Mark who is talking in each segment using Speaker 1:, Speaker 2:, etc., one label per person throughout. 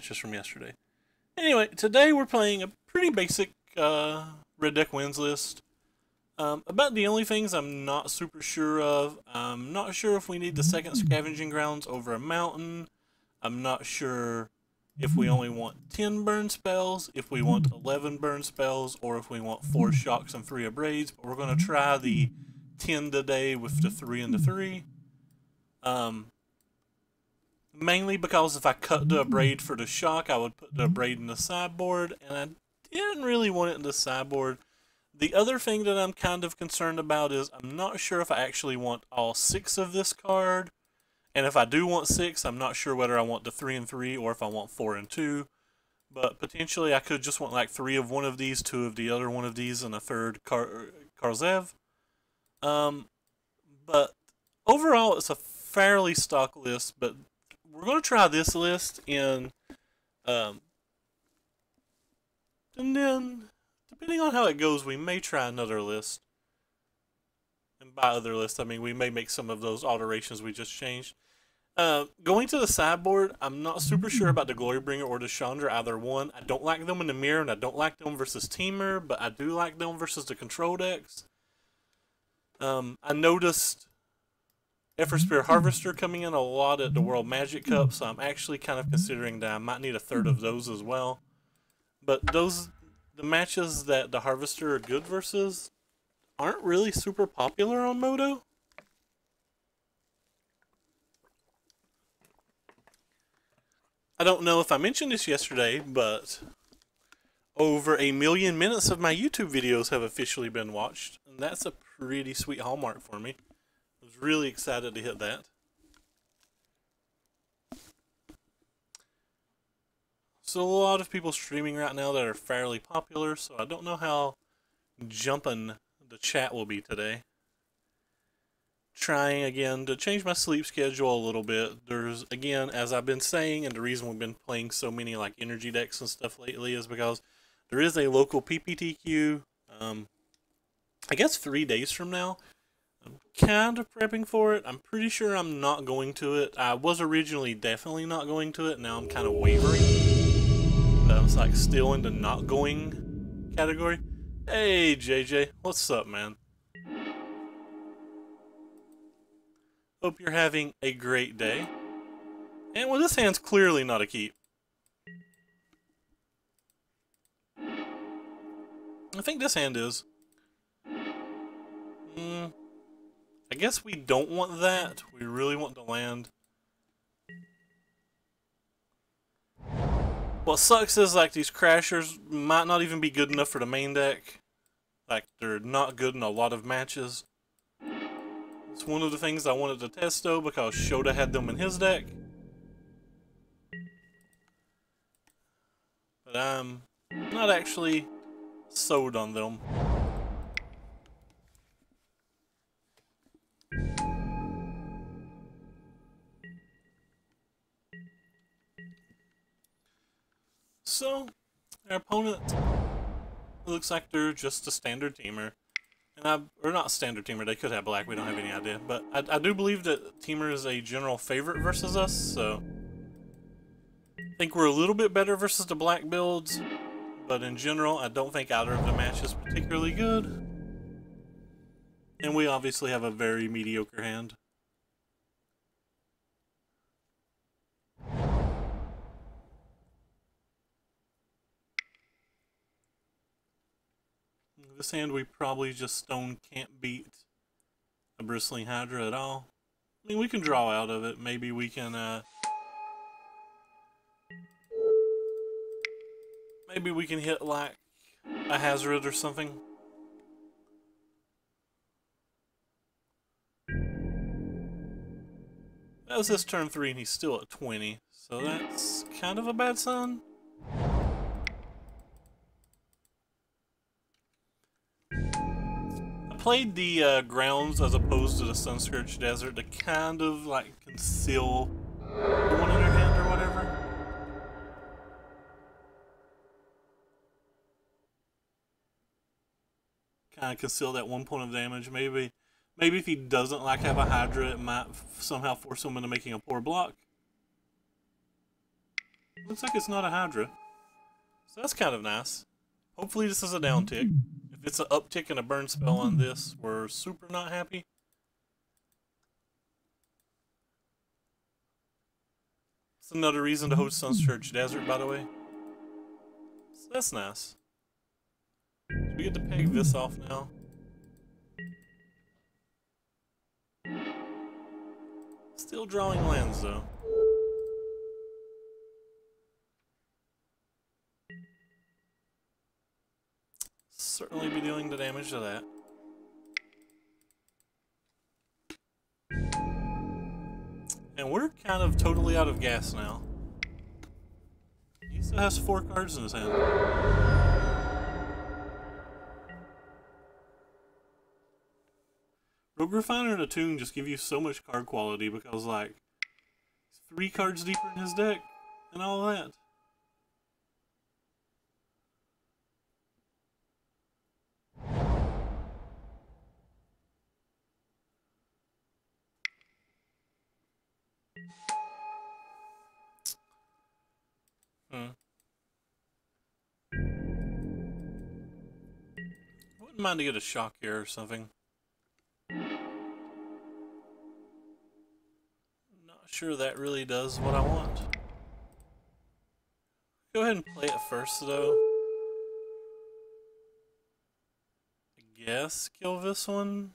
Speaker 1: just from yesterday. Anyway, today we're playing a pretty basic red deck wins list. About the only things I'm not super sure of, I'm not sure if we need the second scavenging grounds over a mountain. I'm not sure if we only want 10 burn spells, if we want 11 burn spells, or if we want 4 shocks and 3 abrades. But we're going to try the 10 today with the 3 and the 3. Mainly because if I cut the abrade for the shock, I would put the abrade in the sideboard, and I didn't really want it in the sideboard. The other thing that I'm kind of concerned about is I'm not sure if I actually want all 6 of this card. And if I do want 6, I'm not sure whether I want the 3 and 3 or if I want 4 and 2. But potentially I could just want like 3 of one of these, 2 of the other one of these, and a third Karzev. But overall it's a fairly stock list, but we're going to try this list in, and then depending on how it goes, we may try another list. And by other list, I mean we may make some of those alterations we just changed. Going to the sideboard, I'm not super sure about the Glorybringer or the Chandra, either one. I don't like them in the mirror, and I don't like them versus Teamer, but I do like them versus the control decks. I noticed Everspear Harvester coming in a lot at the World Magic Cup, so I'm actually kind of considering that I might need a third of those as well. But the matches that the Harvester are good versus aren't really super popular on Moto. I don't know if I mentioned this yesterday, but over 1 million minutes of my YouTube videos have officially been watched, and that's a pretty sweet hallmark for me. I was really excited to hit that. So a lot of people streaming right now that are fairly popular, so I don't know how jumping the chat will be today. Trying again to change my sleep schedule a little bit. There's, again, as I've been saying, and the reason we've been playing so many like energy decks and stuff lately is because there is a local PPTQ, I guess 3 days from now. I'm kind of prepping for it. I'm pretty sure I'm not going to it. I was originally definitely not going to it. Now I'm kind of wavering. But I'm like still in the not going category. Hey JJ, what's up, man? Hope you're having a great day. And well, this hand's clearly not a keep. I think this hand is. I guess we don't want that. We really want the land. What sucks is like these crashers might not even be good enough for the main deck. Like they're not good in a lot of matches. It's one of the things I wanted to test though because Shota had them in his deck. But I'm not actually sold on them. So, our opponent looks like they're just a standard teamer. Or not standard teamer, they could have black, we don't have any idea. But I do believe that teamer is a general favorite versus us, so I think we're a little bit better versus the black builds. But in general, I don't think either of the match is particularly good. And we obviously have a very mediocre hand. This hand we probably just stone can't beat a Bristling Hydra at all. I mean, we can draw out of it. Maybe we can, maybe we can hit like a Hazard or something. That was his turn 3 and he's still at 20. So that's kind of a bad sign. Played the grounds as opposed to the Sunscorched Desert to kind of like conceal the one in her hand or whatever. Kind of conceal that 1 point of damage. Maybe if he doesn't like have a Hydra, it might somehow force him into making a poor block. Looks like it's not a Hydra. So that's kind of nice. Hopefully this is a downtick. If it's an uptick and a burn spell on this, we're super not happy. It's another reason to host Sunchurch Desert, by the way. So that's nice. So we get to peg this off now. Still drawing lands, though. Certainly be doing the damage to that. And we're kind of totally out of gas now. He still has 4 cards in his hand. Rogue Refiner and Attune just give you so much card quality because, like, 3 cards deeper in his deck and all that. Wouldn't mind to get a shock here or something. Not sure that really does what I want. Go ahead and play it first, though. I guess kill this one.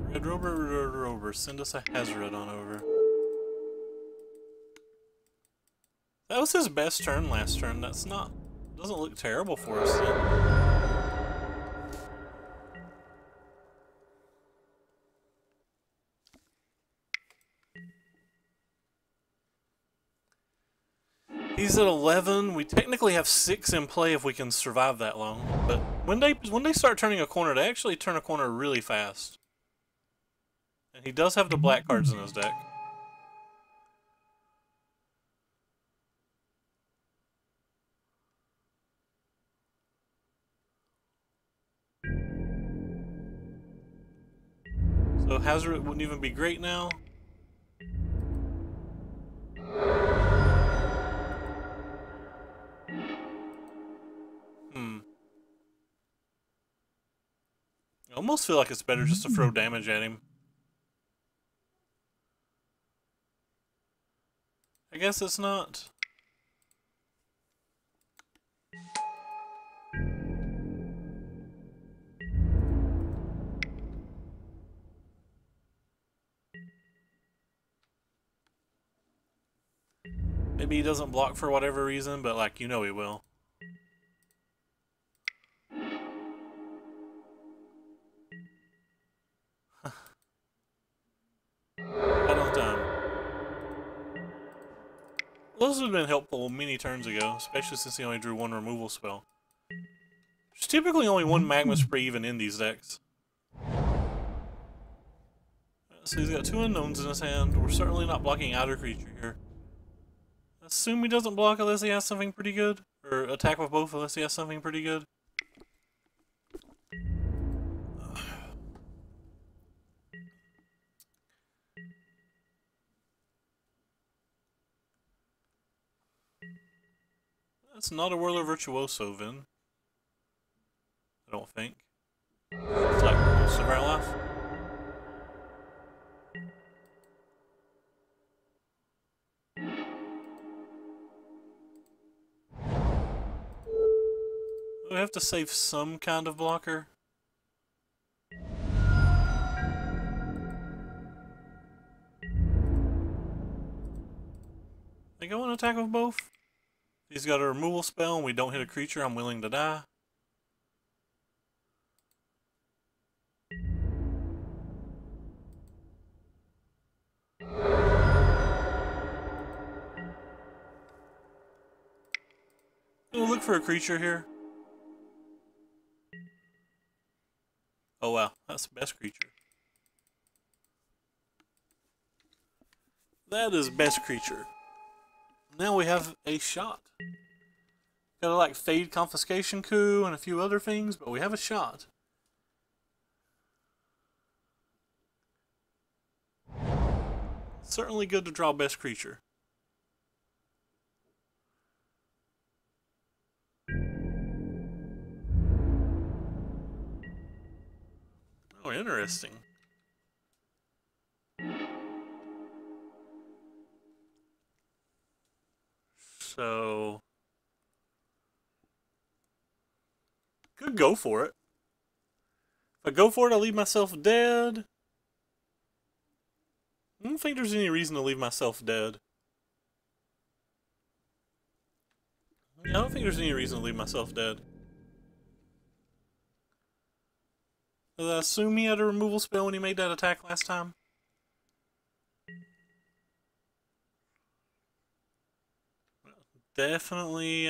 Speaker 1: Red Rover, send us a Hazard on over. That was his best turn last turn. That's not... doesn't look terrible for us then. He's at 11. We technically have 6 in play if we can survive that long. But when they start turning a corner, they actually turn a corner really fast. And he does have the black cards in his deck. So Hazard wouldn't even be great now. I almost feel like it's better just to throw damage at him. I guess it's not. Maybe he doesn't block for whatever reason, but like, you know he will. Those would have been helpful many turns ago, especially since he only drew 1 removal spell. There's typically only 1 Magma Spray even in these decks. So he's got 2 unknowns in his hand. We're certainly not blocking either creature here. Assume he doesn't block unless he has something pretty good. Or attack with both unless he has something pretty good. That's not a Whirler Virtuoso, Vin. I don't think. It's like most of our life. We have to save some kind of blocker. They go and attack with both. He's got a removal spell and we don't hit a creature, I'm willing to die. We'll look for a creature here. Oh wow, that's the best creature. That is best creature. Now we have a shot. Gotta like fade confiscation coup and a few other things, but we have a shot. Certainly good to draw best creature. Oh, interesting. So could go for it. If I go for it, I'll leave myself dead. I don't think there's any reason to leave myself dead. Yeah, I don't think there's any reason to leave myself dead. Did I assume he had a removal spell when he made that attack last time? Definitely,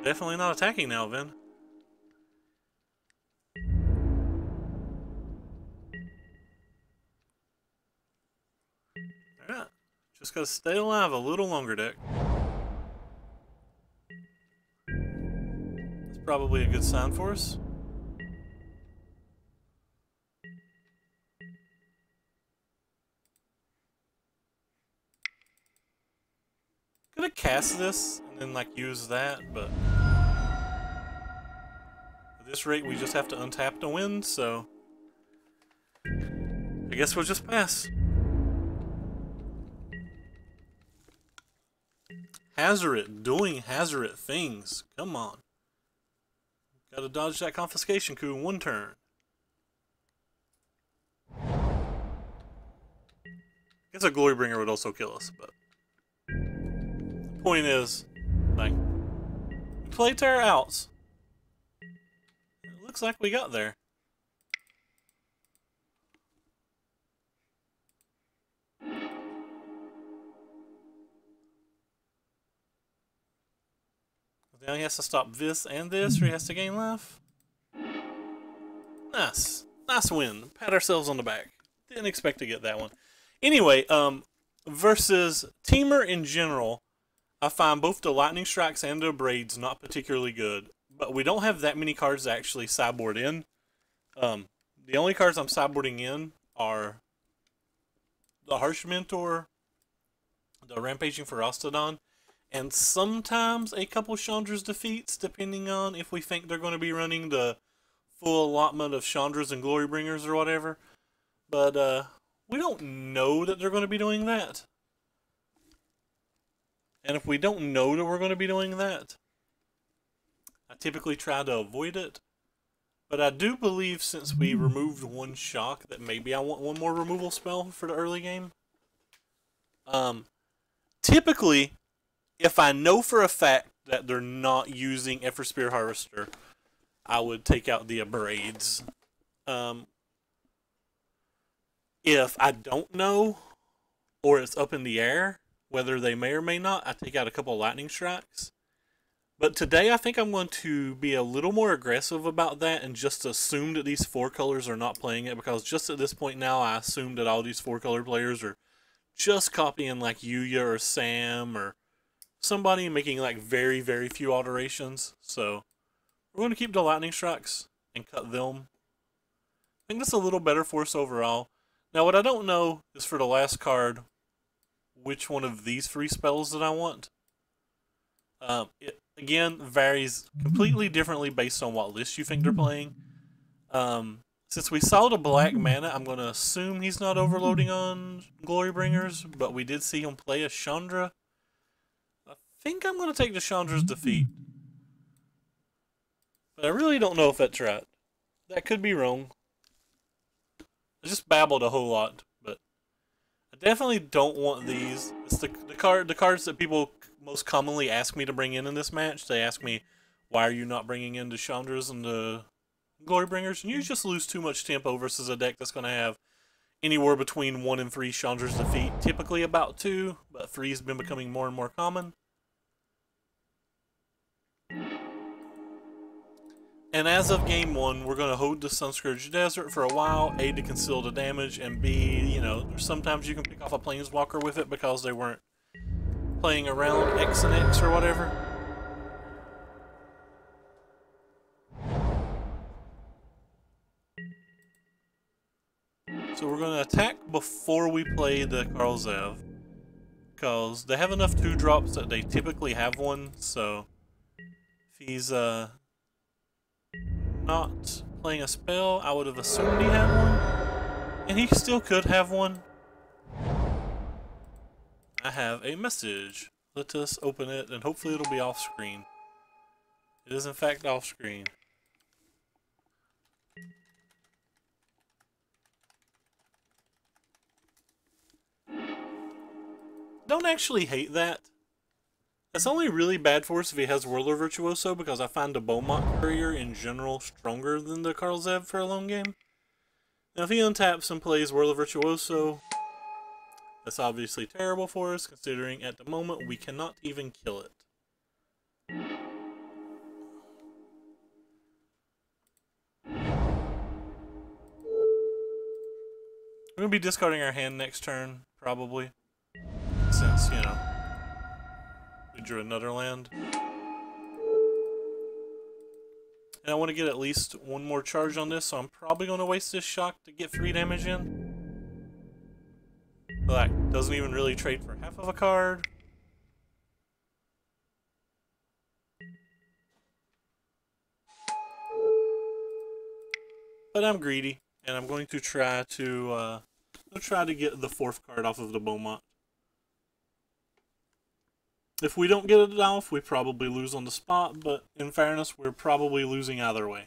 Speaker 1: definitely not attacking now, Vin. Alright. Just gotta stay alive a little longer, deck. That's probably a good sign for us. Gonna cast this and then like use that, but at this rate we just have to untap to win, so I guess we'll just pass. Hazoret doing Hazoret things. Come on. Gotta dodge that confiscation coup in one turn. I guess a Glorybringer would also kill us, but the point is, like, we played to our outs. It looks like we got there. Now he has to stop this and this, or he has to gain life. Nice. Nice win. Pat ourselves on the back. Didn't expect to get that one. Anyway, versus Teamer in general, I find both the Lightning Strikes and the Braids not particularly good. But we don't have that many cards to actually sideboard in. The only cards I'm sideboarding in are the Harsh Mentor, the Rampaging Ferocitodon, and sometimes a couple Chandra's defeats, depending on if we think they're going to be running the full allotment of Chandra's and Glorybringers or whatever. But we don't know that they're going to be doing that. And if we don't know that we're going to be doing that, I typically try to avoid it. But I do believe since we removed one shock that maybe I want one more removal spell for the early game. Typically, if I know for a fact that they're not using Effort Spear Harvester, I would take out the Abrades. If I don't know, or it's up in the air, whether they may or may not, I take out a couple Lightning Strikes. But today I think I'm going to be a little more aggressive about that and just assume that these 4-colors are not playing it, because just at this point now I assume that all these 4-color players are just copying like Yuya or Sam or somebody making like very, very few alterations. So we're going to keep the Lightning Strikes and cut them. I think that's a little better for us overall. Now what I don't know is for the last card, which one of these 3 spells that I want. It again varies completely differently based on what list you think they're playing. Since we saw the black mana, I'm going to assume he's not overloading on Glorybringers, but we did see him play a Chandra. I think I'm going to take the Chandra's defeat. But I really don't know if that's right. That could be wrong. I just babbled a whole lot, but I definitely don't want these. It's the cards that people most commonly ask me to bring in this match. They ask me, why are you not bringing in the Chandras and the Glorybringers? And you just lose too much tempo versus a deck that's going to have anywhere between 1 and 3 Chandra's defeat. Typically about 2, but 3 has been becoming more and more common. And as of game 1, we're going to hold the Sunscourge Desert for a while, A, to conceal the damage, and B, you know, sometimes you can pick off a Planeswalker with it because they weren't playing around X and X or whatever. So we're going to attack before we play the Karl Zev, because they have enough 2-drops that they typically have one, so if he's not playing a spell, I would have assumed he had one, and he still could have one. I have a message. Let us open it, and hopefully it'll be off screen. It is in fact off screen. Don't actually hate that. It's only really bad for us if he has Whirler Virtuoso, because I find the Beaumont Courier in general stronger than the Karl Zev for a lone game. Now if he untaps and plays Whirler Virtuoso, that's obviously terrible for us, considering at the moment we cannot even kill it. We're going to be discarding our hand next turn, probably. Since, you know, we drew another land. And I want to get at least one more charge on this, so I'm probably going to waste this shock to get 3 damage in. Black doesn't even really trade for half of a card. But I'm greedy, and I'm going to try to get the 4th card off of the Beaumont. If we don't get it off, we probably lose on the spot, but in fairness, we're probably losing either way.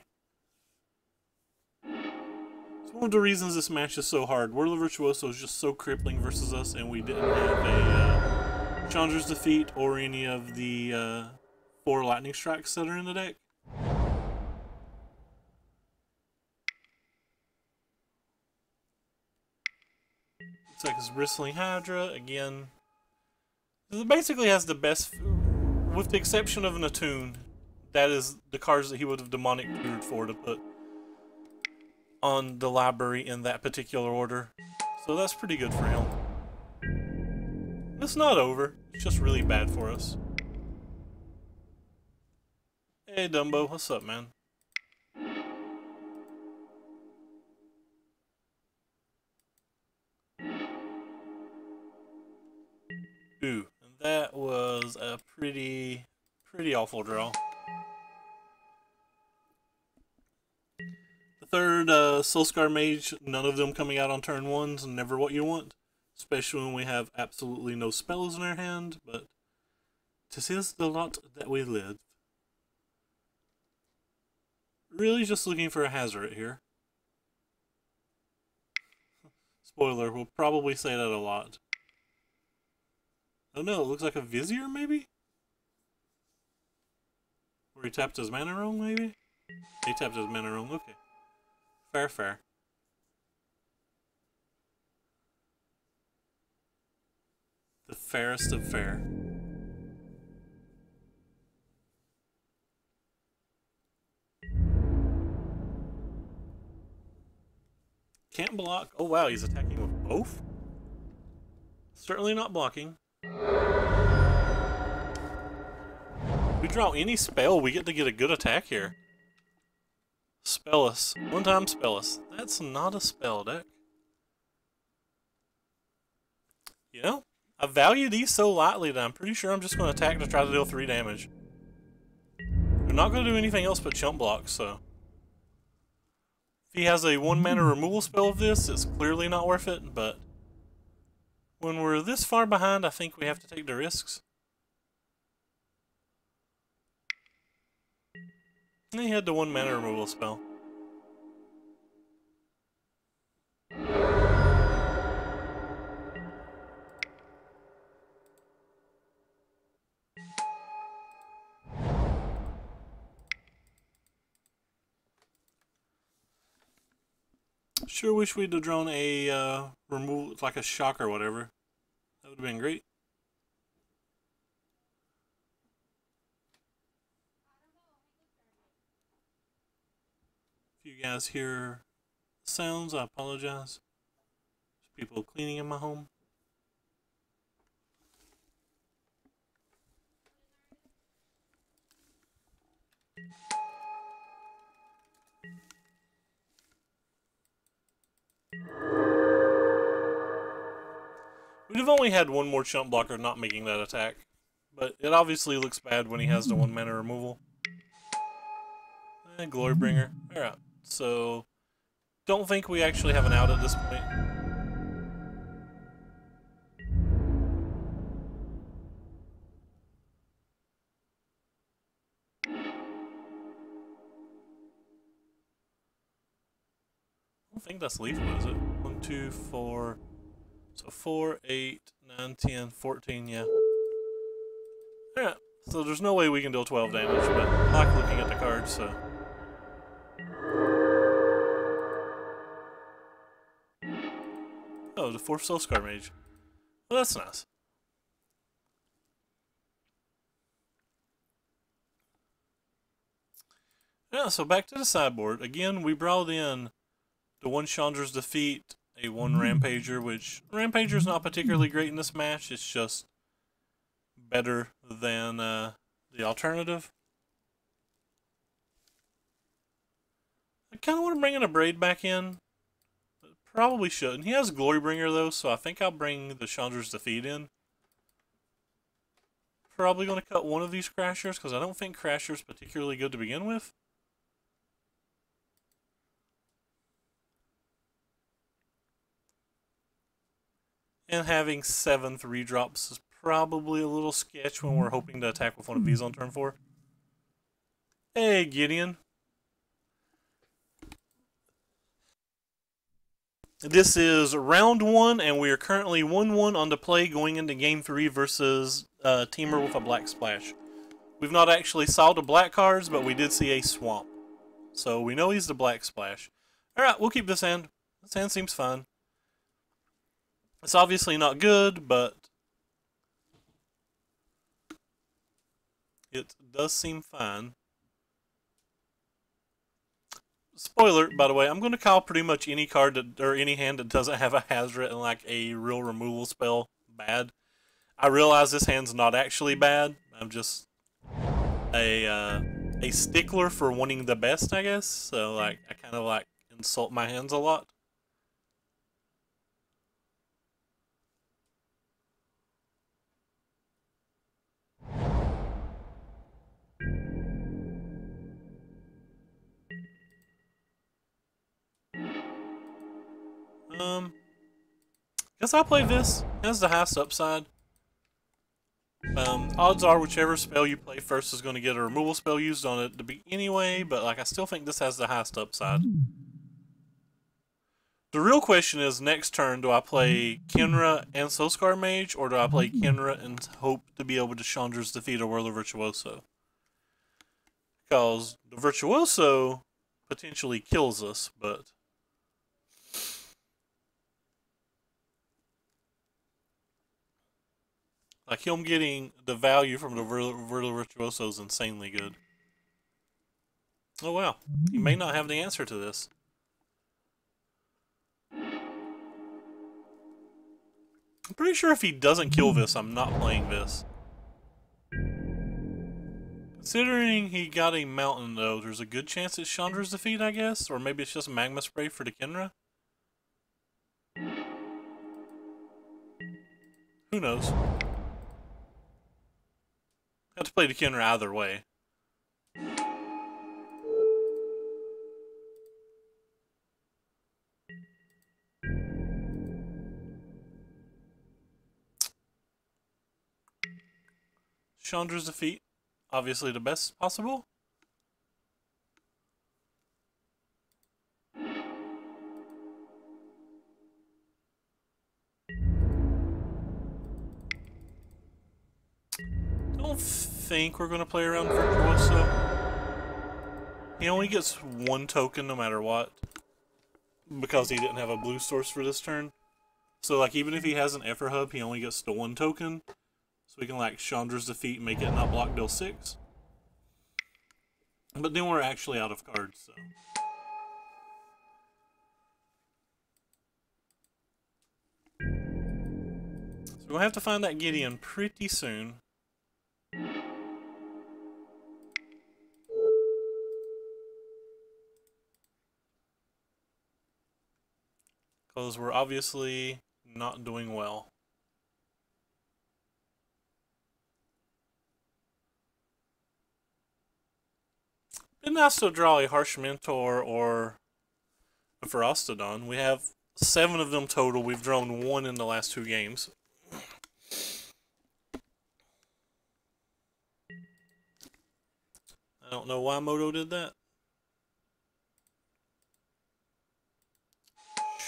Speaker 1: It's one of the reasons this match is so hard. Whirler Virtuoso is just so crippling versus us, and we didn't have a Chandra's Defeat or any of the 4 Lightning Strikes that are in the deck. Looks like it's Bristling Hydra, again. It basically has the best, with the exception of an Attune, that is the cards that he would have demonic tutored for to put on the library in that particular order. So that's pretty good for him. It's not over, it's just really bad for us. Hey Dumbo, what's up, man? Ooh. That was a pretty awful draw. The third Soulscar Mage, none of them coming out on turn 1's never what you want. Especially when we have absolutely no spells in our hand, but this is the lot that we live. Really just looking for a Hazoret here. Spoiler, we'll probably say that a lot. Oh no, it looks like a Vizier, maybe? Or he tapped his mana wrong, maybe? He tapped his mana wrong, okay. Fair, fair. The fairest of fair. Can't block. Oh wow, he's attacking with both? Certainly not blocking. If we draw any spell, we get to get a good attack here. Spell us. One time spell us. That's not a spell deck. You know, I value these so lightly that I'm pretty sure I'm just going to attack to try to deal 3 damage. They're not going to do anything else but chump block, so. If he has a 1-mana removal spell of this, it's clearly not worth it, but when we're this far behind, I think we have to take the risks. And he had the 1-mana removal spell. Sure wish we'd have drawn a removal, like a shock or whatever. That would have been great. If you guys hear sounds, I apologize. There's people cleaning in my home. We'd have only had one more chump blocker not making that attack. But it obviously looks bad when he has the 1 mana removal. And Glorybringer. Alright, so don't think we actually have an out at this point. I don't think that's lethal, is it? 1, 2, 4. So 4, 8, 9, 10, 14, yeah. Alright, so there's no way we can deal 12 damage, but I like looking at the cards, so. Oh, the 4th Soulscar Mage. Well, that's nice. Yeah, so back to the sideboard. Again, we brought in the 1 Chandra's Defeat, a 1 Rampager, which Rampager's not particularly great in this match. It's just better than the alternative. I kind of want to bring in a Braid back in. Probably shouldn't. He has Glorybringer though, so I think I'll bring the Chandra's Defeat in. Probably going to cut one of these Crashers, because I don't think Crasher's particularly good to begin with. And having 7 3-drops is probably a little sketch when we're hoping to attack with one of these on turn 4. Hey, Gideon. This is round 1, and we are currently 1-1 on the play going into game 3 versus Teamer with a Black Splash. We've not actually saw the black cards, but we did see a Swamp. So we know he's the Black Splash. Alright, we'll keep this hand. This hand seems fine. It's obviously not good, but it does seem fine. Spoiler, by the way, I'm going to call pretty much any card that, or any hand that doesn't have a Hazret and like a real removal spell bad. I realize this hand's not actually bad. I'm just a stickler for wanting the best, I guess. So like I kind of like insult my hands a lot. Guess I'll play this. It has the highest upside. Odds are whichever spell you play first is going to get a removal spell used on it to be anyway, but like I still think this has the highest upside. The real question is, next turn, do I play Kenra and Soulscar Mage, or do I play Kenra and hope to be able to Chandra's Defeat a Whirler Virtuoso? Because the Virtuoso potentially kills us, but like him getting the value from the Whirler Virtuoso is insanely good. Oh wow, he may not have the answer to this. I'm pretty sure if he doesn't kill this, I'm not playing this. Considering he got a mountain though, there's a good chance it's Chandra's Defeat, I guess? Or maybe it's just Magma Spray for the Kenra? Who knows? Have to play the Kenra either way. Chandra's Defeat, obviously the best possible. Don't think we're going to play around Virtuoso. He only gets 1 token no matter what, because he didn't have a blue source for this turn. So like even if he has an Effort Hub, he only gets the 1 token. So we can like Chandra's Defeat and make it not block deal 6. But then we're actually out of cards, so. So we're going to have to find that Gideon pretty soon. Because we're obviously not doing well. Didn't I still draw a Harsh Mentor or a Ferostodon? We have 7 of them total. We've drawn 1 in the last 2 games. I don't know why Moto did that.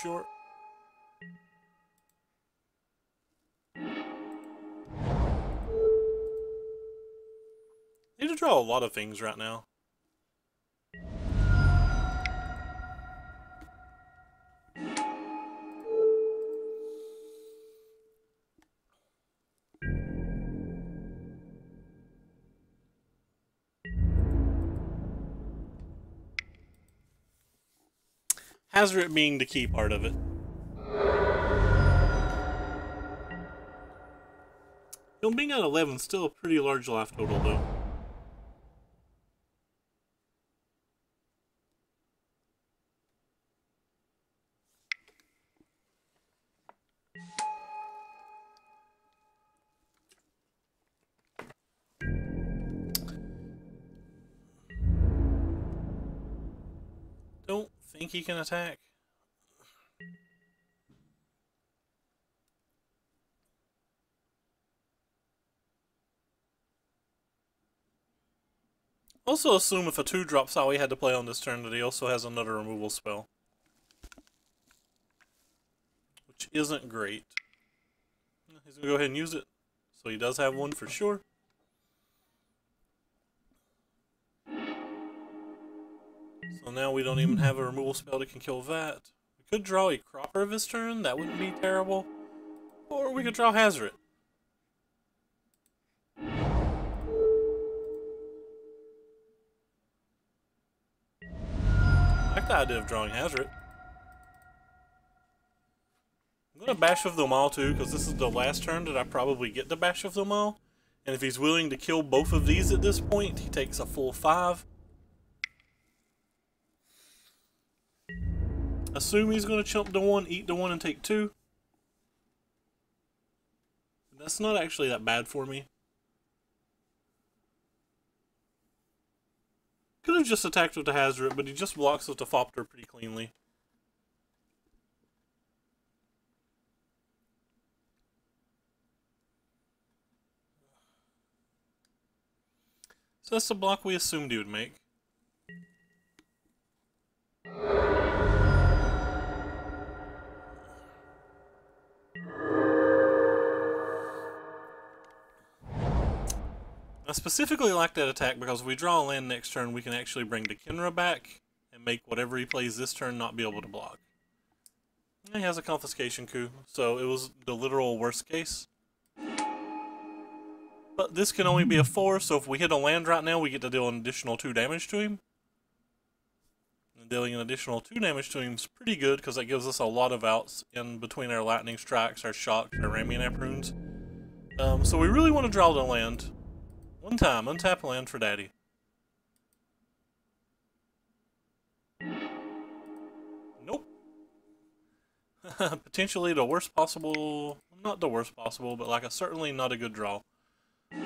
Speaker 1: Sure. Need to draw a lot of things right now. Hazard being the key part of it. Him being at 11 is still a pretty large life total, though. Don't think he can attack. Also assume if a 2 drops all he had to play on this turn that he also has another removal spell. Which isn't great. He's going to go ahead and use it. So he does have 1 for sure. So now we don't even have a removal spell that can kill that. We could draw a Cropper this turn, that wouldn't be terrible. Or we could draw Hazard. I like the idea of drawing Hazard. I'm going to Bash of them all too, because this is the last turn that I probably get to Bash of them all. And if he's willing to kill both of these at this point, he takes a full 5. Assume he's going to chump the 1, eat the 1, and take 2. That's not actually that bad for me. Could have just attacked with the Hazard, but he just blocks with the Fopter pretty cleanly. So that's the block we assumed he would make. I specifically like that attack because if we draw a land next turn, we can actually bring the Kenra back and make whatever he plays this turn not be able to block. He has a Confiscation Coup, so it was the literal worst case. But this can only be a 4, so if we hit a land right now, we get to deal an additional 2 damage to him. And dealing an additional 2 damage to him is pretty good because that gives us a lot of outs in between our Lightning Strikes, our Shocks, our Ramunap runes. So we really want to draw the land. One time, untap land for Daddy. Nope. Potentially the worst possible, not the worst possible, but like certainly not a good draw. I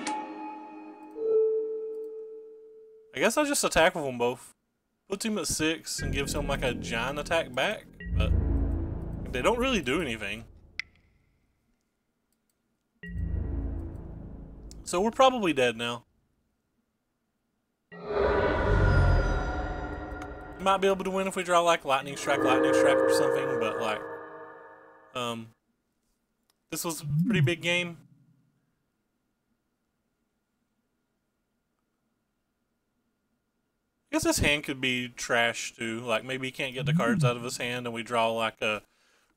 Speaker 1: guess I just attack with them both. Puts him at 6 and gives him like a giant attack back, but they don't really do anything. So we're probably dead now. Might be able to win if we draw like Lightning Strike or something, but like, this was a pretty big game. I guess this hand could be trash too. Like maybe he can't get the cards out of his hand and we draw like a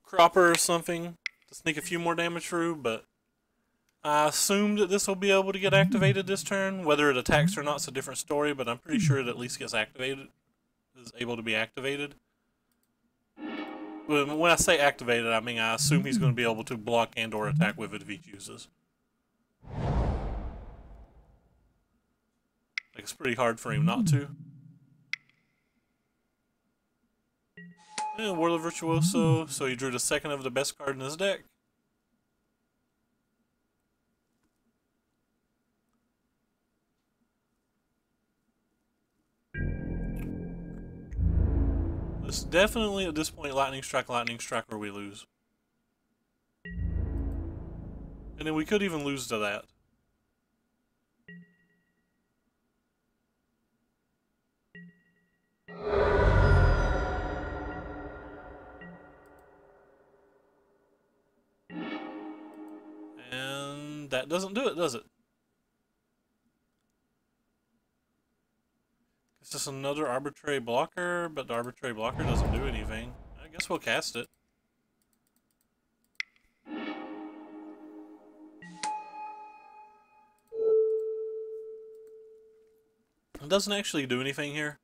Speaker 1: Cropper or something to sneak a few more damage through, but I assume that this will be able to get activated this turn. Whether it attacks or not is a different story, but I'm pretty sure it at least gets activated. Is able to be activated. When I say activated, I mean I assume he's going to be able to block and or attack with it if he chooses. Like it's pretty hard for him not to. Yeah, Warlord Virtuoso, so he drew the second of the best card in his deck. It's definitely at this point lightning strike, or we lose. And then we could even lose to that. And that doesn't do it, does it? It's just another arbitrary blocker, but the arbitrary blocker doesn't do anything. I guess we'll cast it. It doesn't actually do anything here.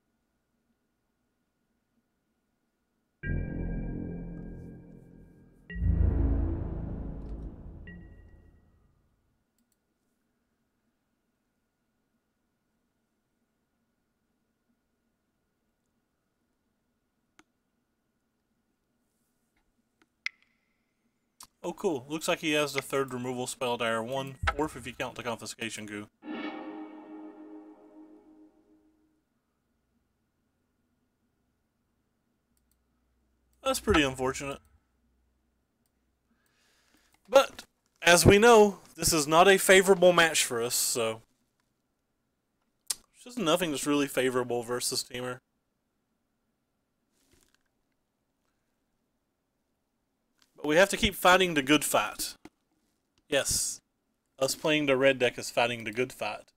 Speaker 1: Oh cool, looks like he has the third removal spell there, 1/4 if you count the confiscation goo. That's pretty unfortunate. But, as we know, this is not a favorable match for us, so... There's just nothing that's really favorable versus Teamer. But we have to keep fighting the good fight. Yes, us playing the red deck is fighting the good fight.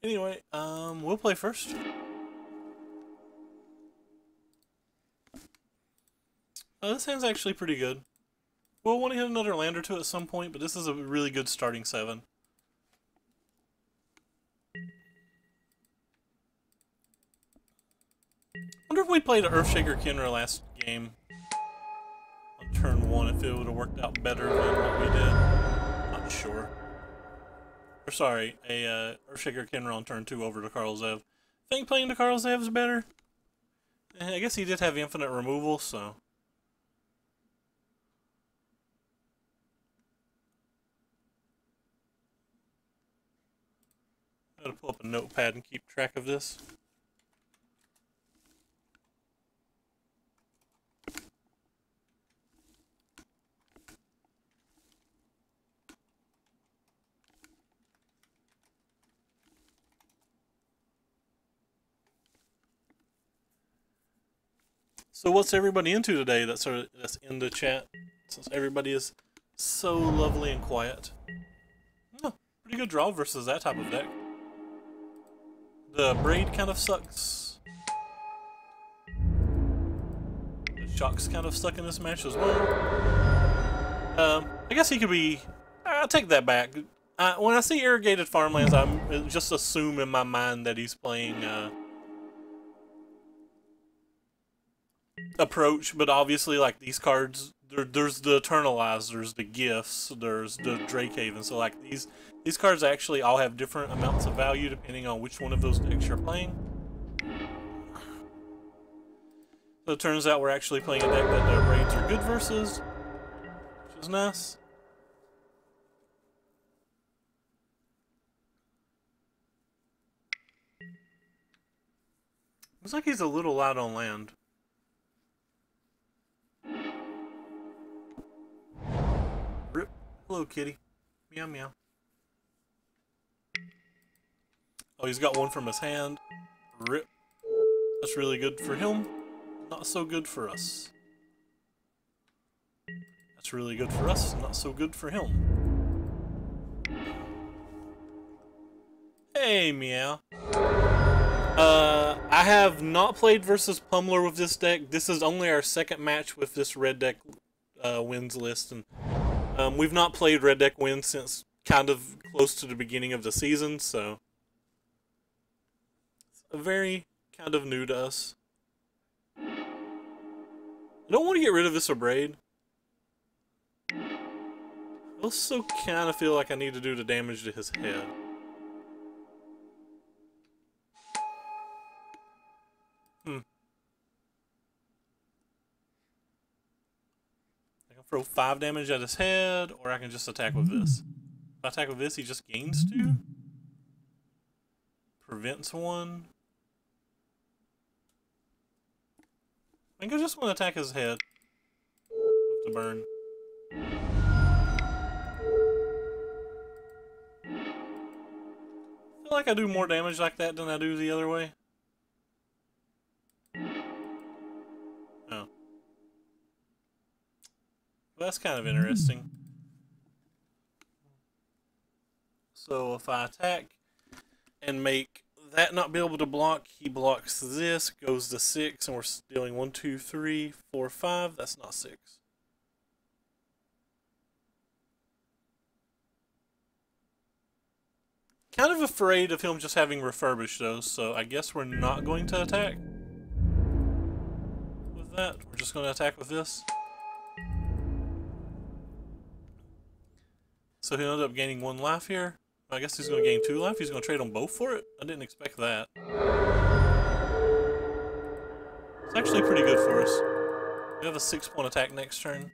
Speaker 1: Anyway, we'll play first. This hand's actually pretty good. We'll want to hit another land or two at some point, but this is a really good starting 7. Wonder if we played an Earthshaker Kinra last game on turn 1, if it would have worked out better than what we did. Not sure. Or sorry, a Earthshaker Kinra on turn 2 over to Karl Zev. I think playing to Karl Zev is better. I guess he did have infinite removal, so... I gotta pull up a notepad and keep track of this. So what's everybody into today that's in the chat, since everybody is so lovely and quiet? Oh, pretty good draw versus that type of deck. The braid kind of sucks. The shocks kind of suck in this match as well. I guess he could be... I'll take that back. When I see irrigated farmlands, I'm just assume in my mind that he's playing... approach, but obviously, like, these cards, there's the Eternalize, there's the Gifts, there's the Drakehaven, so like these cards actually all have different amounts of value depending on which one of those decks you're playing. So it turns out we're actually playing a deck that the raids are good versus, which is nice. Looks like he's a little light on land. Rip. Hello, kitty. Meow, meow. Oh, he's got one from his hand. Rip. That's really good for him. Not so good for us. That's really good for us. Not so good for him. Hey, meow. I I have not played versus Pummeler with this deck. This is only our second match with this red deck wins list, and we've not played red deck wins since kind of close to the beginning of the season, so it's very kind of new to us. I don't want to get rid of this Abrade. I also kind of feel like I need to do the damage to his head. I can throw 5 damage at his head, or I can just attack with this. If I attack with this, he just gains 2. Prevents 1. I think I just want to attack his head with the burn. I feel like I do more damage like that than I do the other way. Oh. Well, that's kind of interesting. So if I attack and make that not be able to block, he blocks this, goes to 6, and we're dealing 1, 2, 3, 4, 5. That's not 6. Kind of afraid of him just having refurbished those, so I guess we're not going to attack with that. We're just going to attack with this. So he'll end up gaining 1 life here. I guess he's going to gain 2 life. He's going to trade them both for it. I didn't expect that. It's actually pretty good for us. We have a 6-point attack next turn.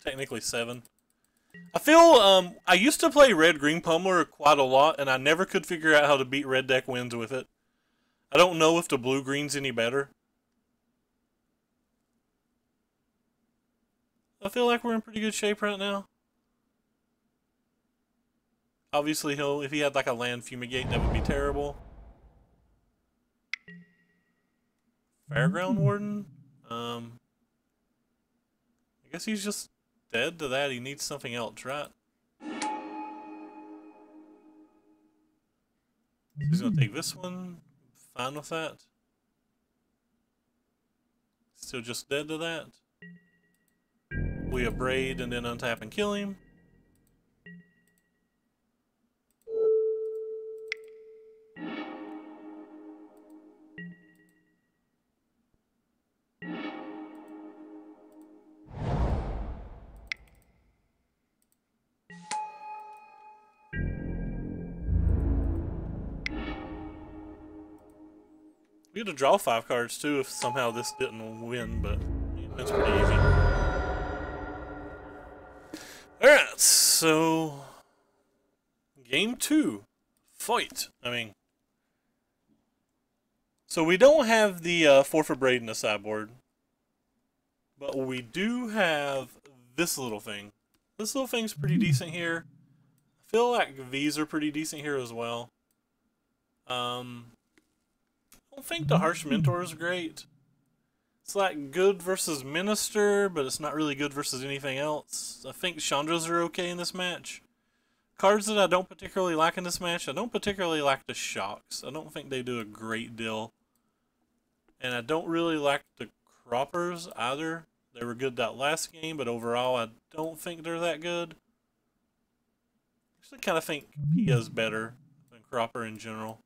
Speaker 1: Technically 7. I feel, I used to play red-green Pummeler quite a lot, and I never could figure out how to beat red deck wins with it. I don't know if the blue-green's any better. I feel like we're in pretty good shape right now. Obviously, if he had like a land fumigate, that would be terrible. Fairground Warden? I guess he's just dead to that. He needs something else, right? So he's gonna take this one. Fine with that. Still just dead to that. We abrade and then untap and kill him. We had to draw 5 cards too if somehow this didn't win, but it's pretty easy. Alright, so game 2. Fight. So we don't have the 4 for Braid in the sideboard, but we do have this little thing. This little thing's pretty decent here. I feel like these are pretty decent here as well. I don't think the Harsh Mentor is great. It's like good versus Minister, but it's not really good versus anything else. I think Chandras are okay in this match. Cards that I don't particularly like in this match, I don't particularly like the Shocks. I don't think they do a great deal. And I don't really like the Croppers either. They were good that last game, but overall I don't think they're that good. I actually kind of think Pia's better than Cropper in general.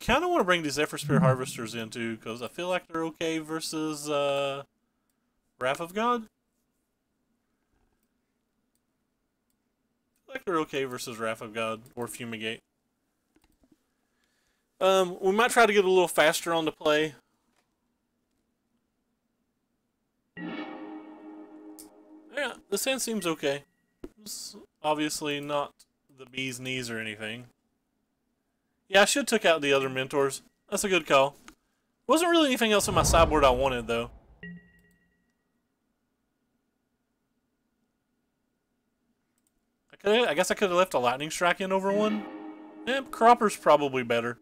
Speaker 1: Kind of want to bring these Zephyr Spear Harvesters in too, because I feel like they're okay versus Wrath of God. I feel like they're okay versus Wrath of God or Fumigate. We might try to get a little faster on the play. Yeah, this hand seems okay. It's obviously not the bee's knees or anything. Yeah, I should took out the other mentors. That's a good call. Wasn't really anything else on my sideboard I wanted, though. I guess I could have left a Lightning Strike in over one. Yeah, Cropper's probably better.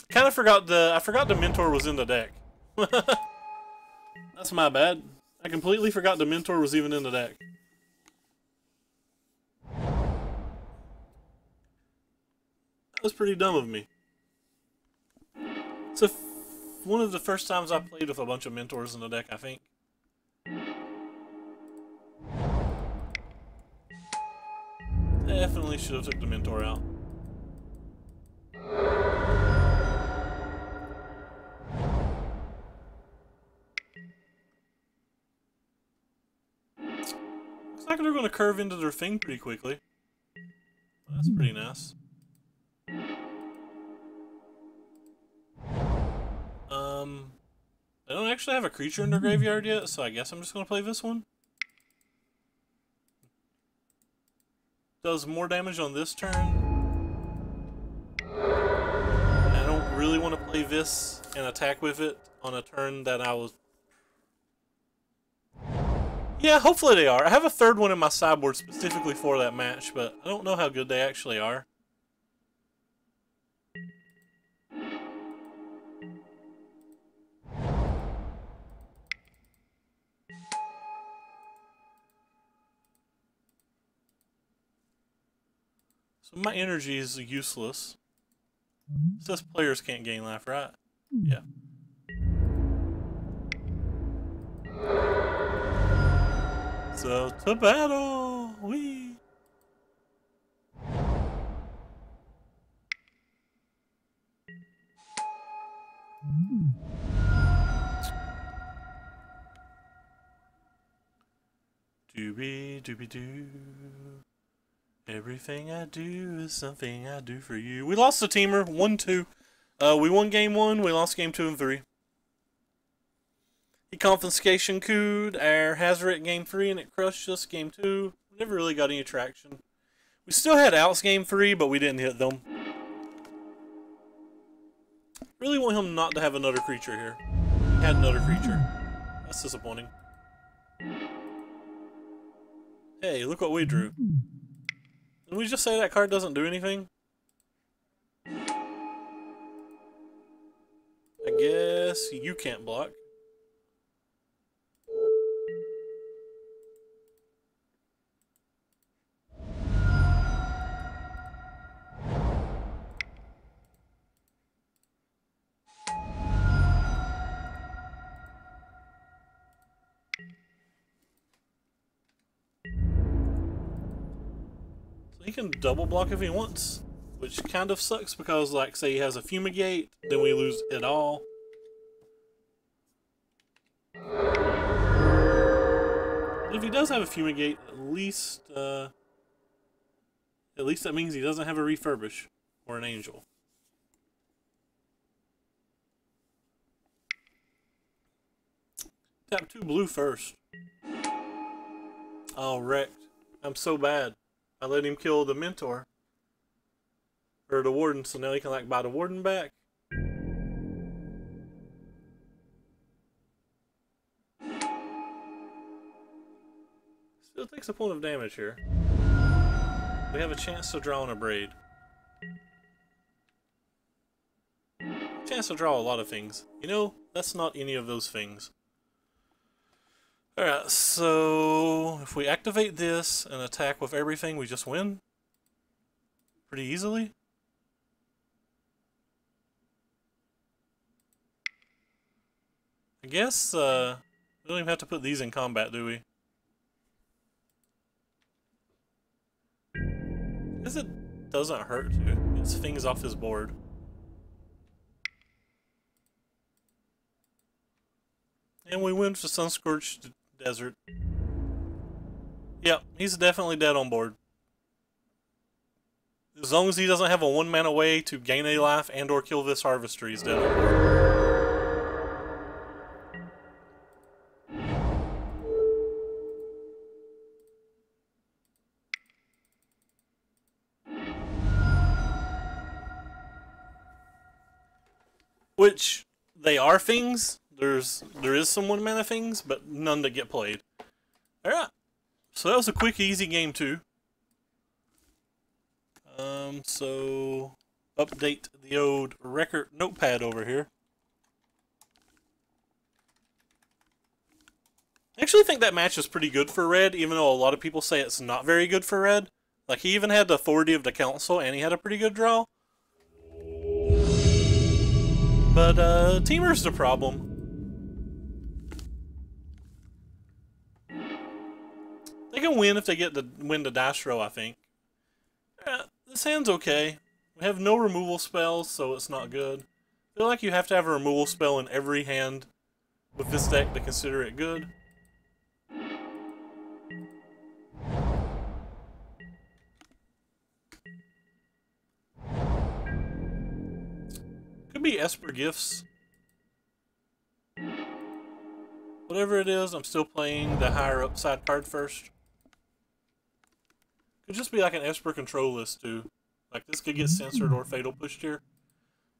Speaker 1: Kind of forgot I forgot the mentor was in the deck. That's my bad. I completely forgot the mentor was even in the deck. That was pretty dumb of me. It's one of the first times I played with a bunch of mentors in the deck, I think. Definitely should have took the mentor out. Looks like they're going to curve into their thing pretty quickly. That's pretty nice. They don't actually have a creature in their graveyard yet, so I guess I'm just going to play this one. Does more damage on this turn. I don't really want to play this and attack with it on a turn that I was... Yeah, hopefully they are. I have a third one in my sideboard specifically for that match, but I don't know how good they actually are. So my energy is useless. It says players can't gain life, right? Yeah. So to battle! Whee! Doobie doobie doo. Everything I do is something I do for you. We lost the teamer, 1-2. We won game 1, we lost game 2 and 3. He confiscation cooed our Hazoret game 3 and it crushed us game 2. Never really got any traction. We still had outs game 3, but we didn't hit them. Really want him not to have another creature here. He had another creature. That's disappointing. Hey, look what we drew. Didn't we just say that card doesn't do anything? I guess you can't block. He can double block if he wants, which kind of sucks because, like, say he has a Fumigate, then we lose it all. But if he does have a Fumigate, at least that means he doesn't have a Refurbish or an Angel. Tap 2 blue first. Oh, wrecked. I'm so bad. I let him kill the mentor. Or the warden, so now he can like buy the warden back. Still takes a point of damage here. We have a chance to draw on a braid. Chance to draw a lot of things. You know, that's not any of those things. Alright, so if we activate this and attack with everything, we just win. Pretty easily. I guess, we don't even have to put these in combat, do we? I guess it doesn't hurt to. It's things off his board. And we win for Sunscorched Desert. Yep, he's definitely dead on board. As long as he doesn't have a 1-mana way to gain a life and or kill this Harvester, he's dead on board. Which, they are things. There is some 1-mana things, but none that get played. Alright. So that was a quick, easy game 2. So update the old record notepad over here. I actually think that match is pretty good for red, even though a lot of people say it's not very good for red. Like, he even had the authority of the council, and he had a pretty good draw. But Teamer's the problem. They can win if they get to win the dice row, I think. This hand's okay. We have no removal spells, so it's not good. I feel like you have to have a removal spell in every hand with this deck to consider it good. Could be Esper Gifts. Whatever it is, I'm still playing the higher upside card first. Could just be like an Esper control list too. Like this could get censored or fatal pushed here.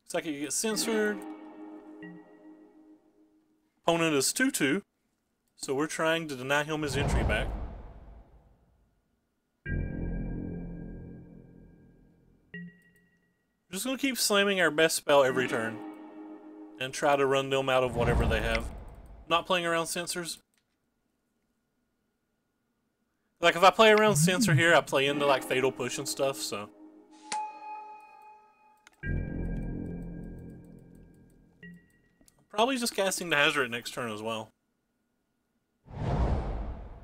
Speaker 1: Looks like it could get censored. Opponent is 2-2, so we're trying to deny him his entry back. We're just gonna keep slamming our best spell every turn and try to run them out of whatever they have. Not playing around censors. Like if I play around censor here, I play into like fatal push and stuff, so. Probably just casting the Hazard next turn as well.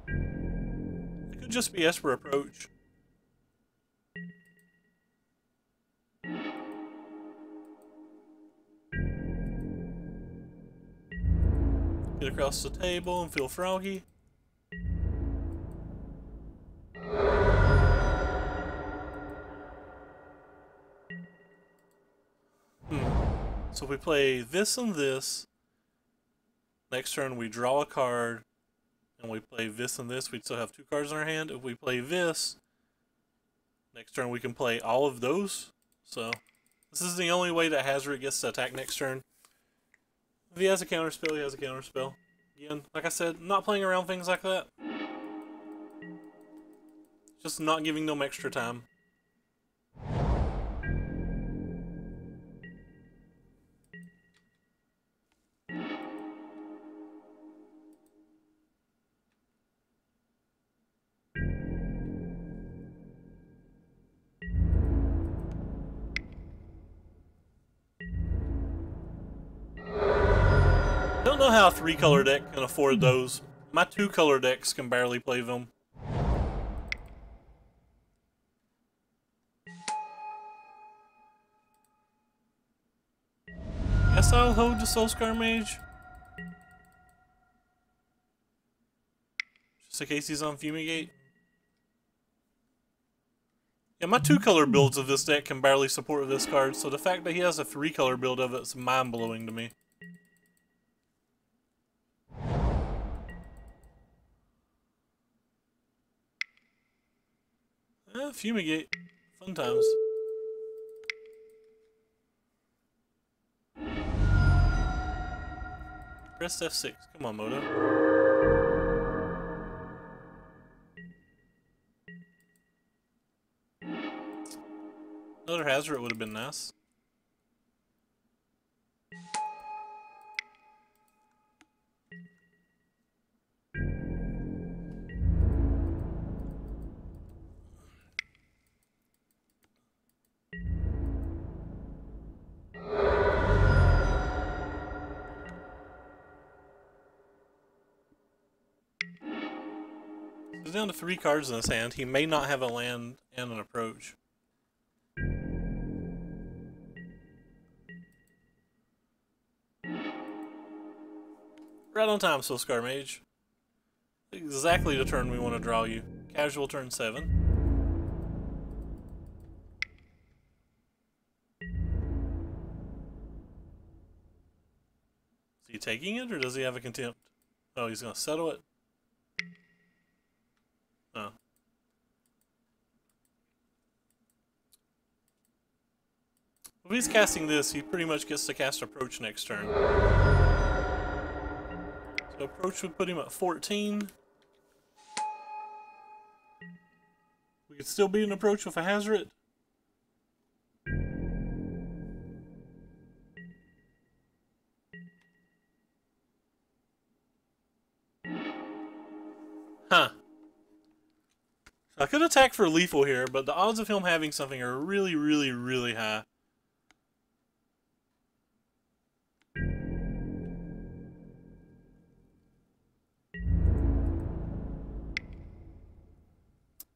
Speaker 1: It could just be Esper Approach. Get across the table and feel froggy. So if we play this and this, next turn we draw a card, and we play this and this, we'd still have 2 cards in our hand. If we play this, next turn we can play all of those. So this is the only way that Hazard gets to attack next turn. If he has a counterspell, he has a counterspell. Again, like I said, not playing around things like that. Just not giving them extra time. I don't know how a 3-color deck can afford those. My 2-color decks can barely play them. Guess I'll hold the Soulscar Mage. Just in case he's on Fumigate. Yeah, my 2-color builds of this deck can barely support this card, so the fact that he has a 3-color build of it is mind-blowing to me. Fumigate. Fun times. Press F6. Come on, Moto. Another Hazard would have been nice. He's down to 3 cards in his hand. He may not have a land and an approach. Right on time, Soulscar Mage. Exactly the turn we want to draw you. Casual turn 7. Is he taking it, or does he have a contempt? Oh, he's going to settle it? Oh. If he's casting this, he pretty much gets to cast Approach next turn. So Approach would put him at 14. We could still beat an Approach with a Hazard. Huh. I could attack for lethal here, but the odds of him having something are really, really, really high.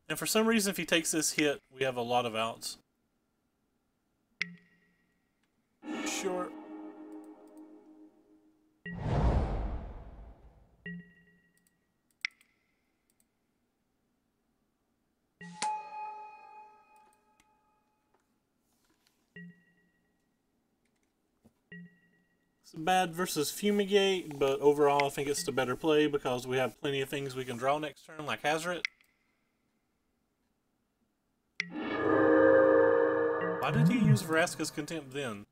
Speaker 1: And for some reason, if he takes this hit, we have a lot of outs. Sure. It's bad versus Fumigate, but overall I think it's the better play because we have plenty of things we can draw next turn, like Hazret. Why did he use Vraska's Contempt then?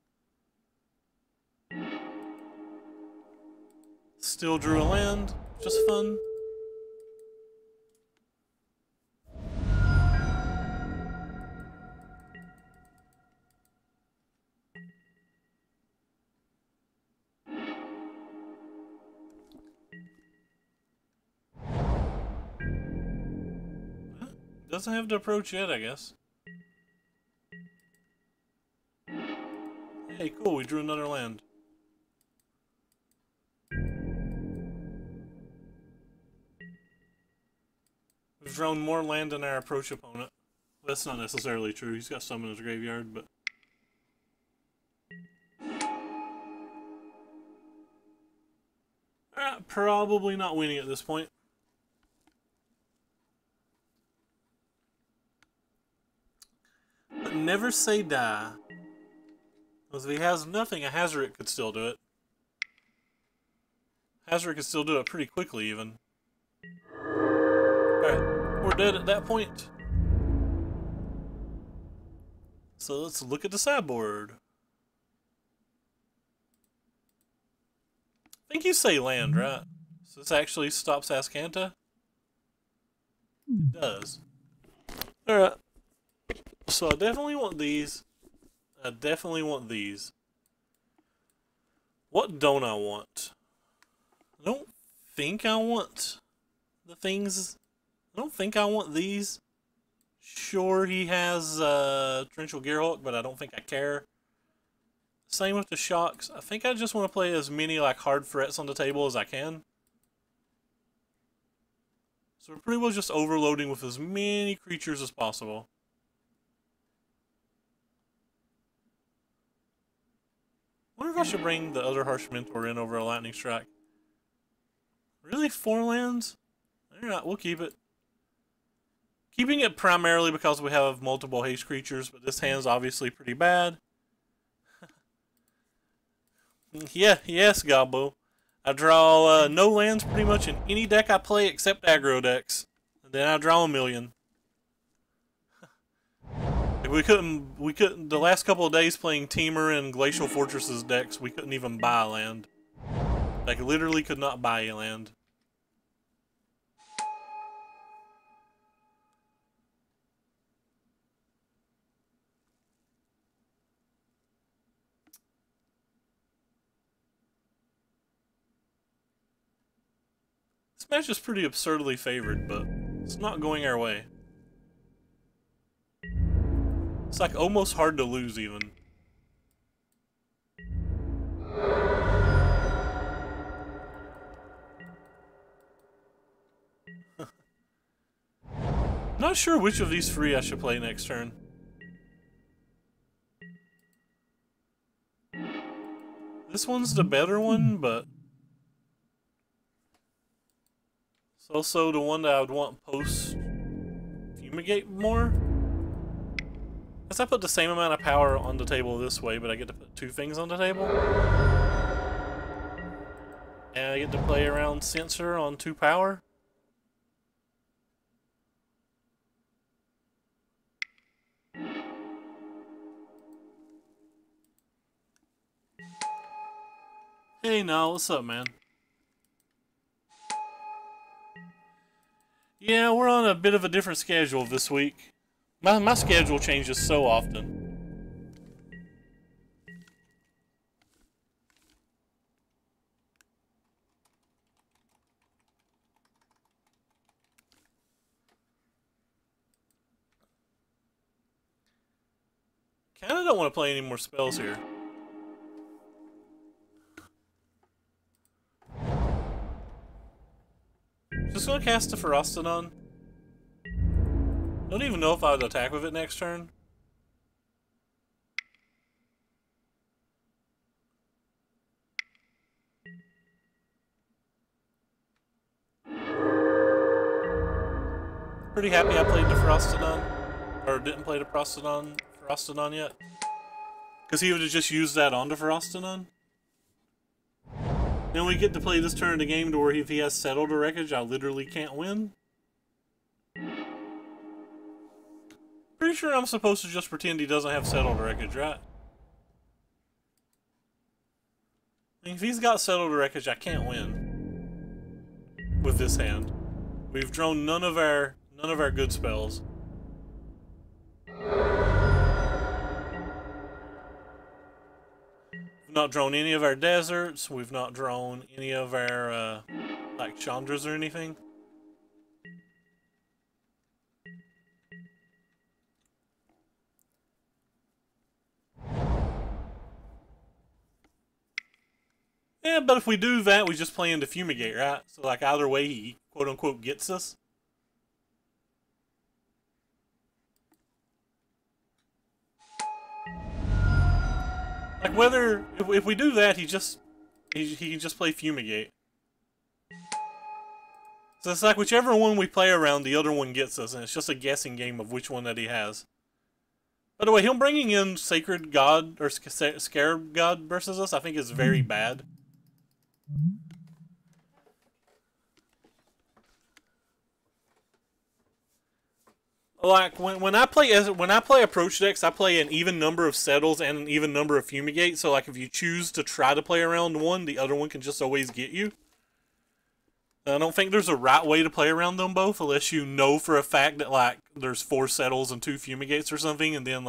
Speaker 1: Still drew a land, just fun. Doesn't have to approach yet, I guess. Hey, cool, we drew another land. We've drawn more land than our approach opponent. That's not necessarily true, he's got some in his graveyard, but... Probably not winning at this point. But never say die. Because if he has nothing, a Hazret could still do it. Hazret could still do it pretty quickly, even. Alright, we're dead at that point. So let's look at the sideboard. I think you say land, right? So this actually stops Ascanta? It does. Alright. So I definitely want these. I definitely want these. What don't I want? I don't think I want the things. I don't think I want these. Sure, he has Torrential Gearhulk, but I don't think I care. Same with the shocks. I think I just want to play as many like hard threats on the table as I can. So we're pretty well just overloading with as many creatures as possible. I wonder if I should bring the other Harsh Mentor in over a Lightning Strike. Really? 4 lands? Alright, we'll keep it. Keeping it primarily because we have multiple haste creatures, but this hand's obviously pretty bad. Yeah, yes, Gobbo. I draw no lands pretty much in any deck I play except aggro decks. And then I draw a million. We couldn't, the last couple of days playing Temur and Glacial Fortresses decks, we couldn't even buy a land. Like, literally could not buy a land. This match is pretty absurdly favored, but it's not going our way. It's like almost hard to lose even. Not sure which of these 3 I should play next turn. This one's the better one, but it's also the one that I would want post Fumigate more. Because I put the same amount of power on the table this way, but I get to put 2 things on the table. And I get to play around Censor on 2 power. Hey, now, what's up, man? Yeah, we're on a bit of a different schedule this week. My schedule changes so often. Kinda don't want to play any more spells here. Just gonna cast a Ferocitodon. Don't even know if I would attack with it next turn. Pretty happy I played the Frostodon. Or didn't play the Frostodon yet. Because he would have just used that on the Frostodon. Then we get to play this turn of the game to where if he has Settled the Wreckage, I literally can't win. Pretty sure I'm supposed to just pretend he doesn't have Settled the Wreckage, right? I mean, if he's got Settled the Wreckage, I can't win with this hand. We've drawn none of our good spells. We've not drawn any of our deserts. We've not drawn any of our like Chandras or anything. Yeah, but if we do that, we just play into Fumigate, right? So, like, either way, he quote-unquote gets us. Like, whether... If we do that, he can just play Fumigate. So it's like, whichever one we play around, the other one gets us, and it's just a guessing game of which one that he has. By the way, him bringing in Sacred God, or Scarab God versus us, I think is very bad. Like when I play approach decks, I play an even number of settles and an even number of fumigate. So like if you choose to try to play around one, the other one can just always get you. I don't think there's a right way to play around them both, unless you know for a fact that like there's 4 settles and 2 fumigates or something, and then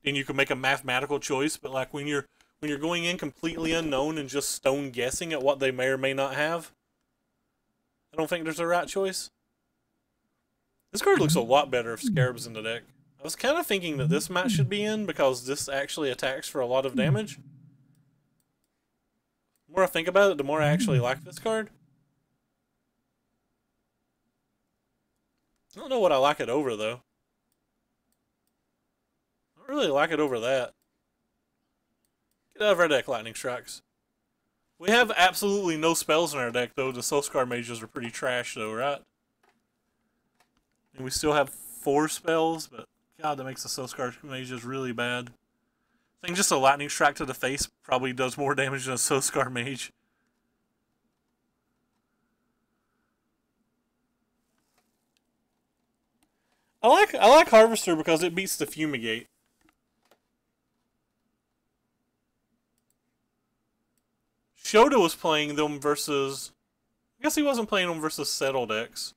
Speaker 1: you can make a mathematical choice. But like when you're going in completely unknown and just stone guessing at what they may or may not have, I don't think there's a right choice. This card looks a lot better if Scarab's in the deck. I was kind of thinking that this match should be in because this actually attacks for a lot of damage. The more I think about it, the more I actually like this card. I don't know what I like it over, though. I don't really like it over that. Get out of our deck, Lightning Strikes. We have absolutely no spells in our deck, though. The Soul Scar Mages are pretty trash, though, right? And we still have 4 spells, but God, that makes the Soul Scar Mages really bad. I think just a Lightning Strike to the face probably does more damage than a Soul Scar Mage. I like Harvester because it beats the Fumigate. Shota was playing them versus... I guess he wasn't playing them versus Settle decks.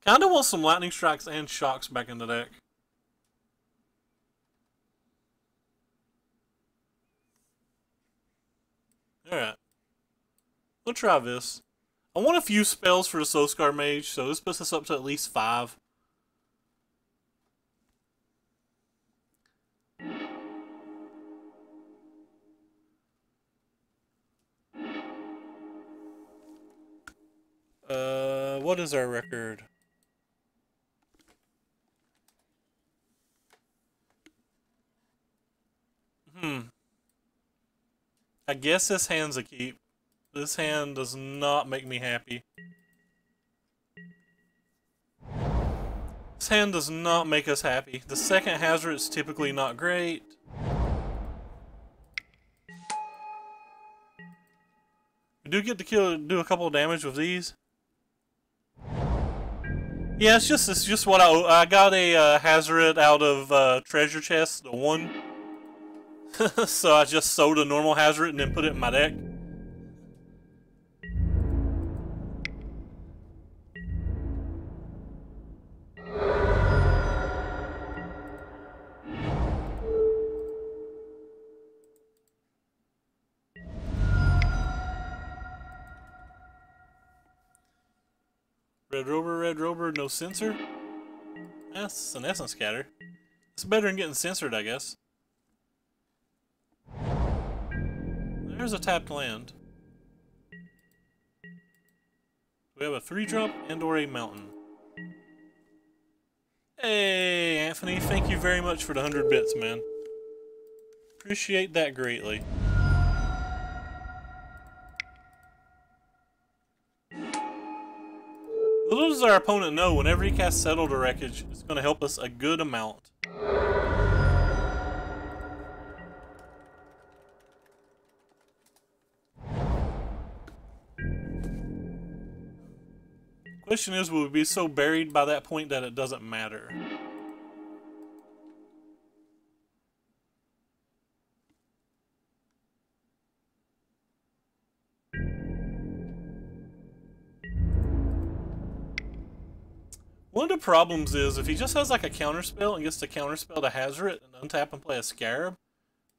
Speaker 1: Kinda want some Lightning Strikes and Shocks back in the deck. Alright. We'll try this. I want a few spells for the Soul Scar Mage, so this puts us up to at least 5. What is our record? I guess this hand's a keep. This hand does not make me happy. This hand does not make us happy. The second hazard is typically not great. We do get to do a couple of damage with these. Yeah, it's just what I got a Hazoret out of treasure chest, the 1. So I just sold a normal Hazoret and then put it in my deck. Red Rover, no Censor? That's an Essence Scatter. It's better than getting censored, I guess. There's a tapped land. Do we We have a 3-drop and or a mountain. Hey, Anthony, thank you very much for the 100 bits, man. Appreciate that greatly. Little does our opponent know, whenever he casts Settle to Wreckage, it's going to help us a good amount. Question is, will we be so buried by that point that it doesn't matter? One of the problems is, if he just has like a counterspell and gets to counterspell to Hazret and untap and play a Scarab,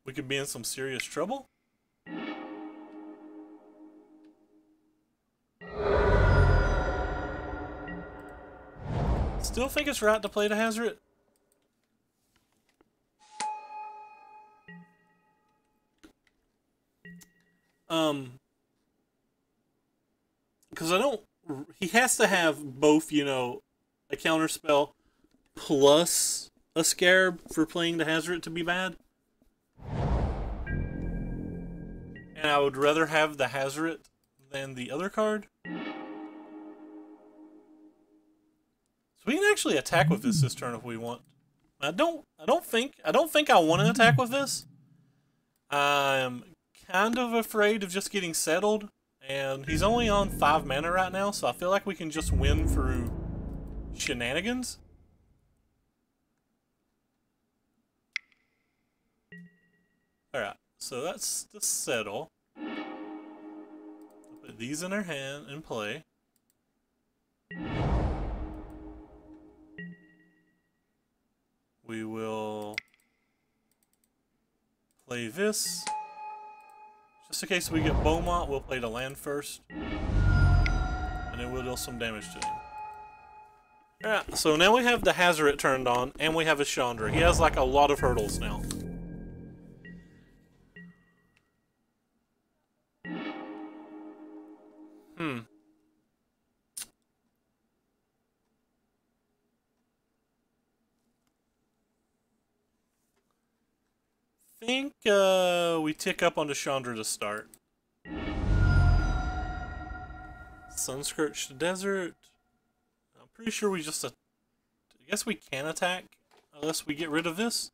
Speaker 1: we could be in some serious trouble. Still think it's right to play to Hazret. Because I don't... He has to have both, you know, a counterspell plus a Scarab for playing the Hazret to be bad. And I would rather have the Hazret than the other card. So we can actually attack with this turn if we want. I don't think I want to attack with this. I'm kind of afraid of just getting settled, and he's only on 5 mana right now, so I feel like we can just win through shenanigans. Alright, so that's the settle. I'll put these in our hand and play. We will play this. Just in case we get Beaumont, we'll play the land first. And then we'll deal some damage to him. Alright, so now we have the Hazret turned on, and we have a Chandra. He has like a lot of hurdles now. I think we tick up on the Chandra to start. Sunscorched Desert. I'm pretty sure we just... I guess we can attack unless we get rid of this.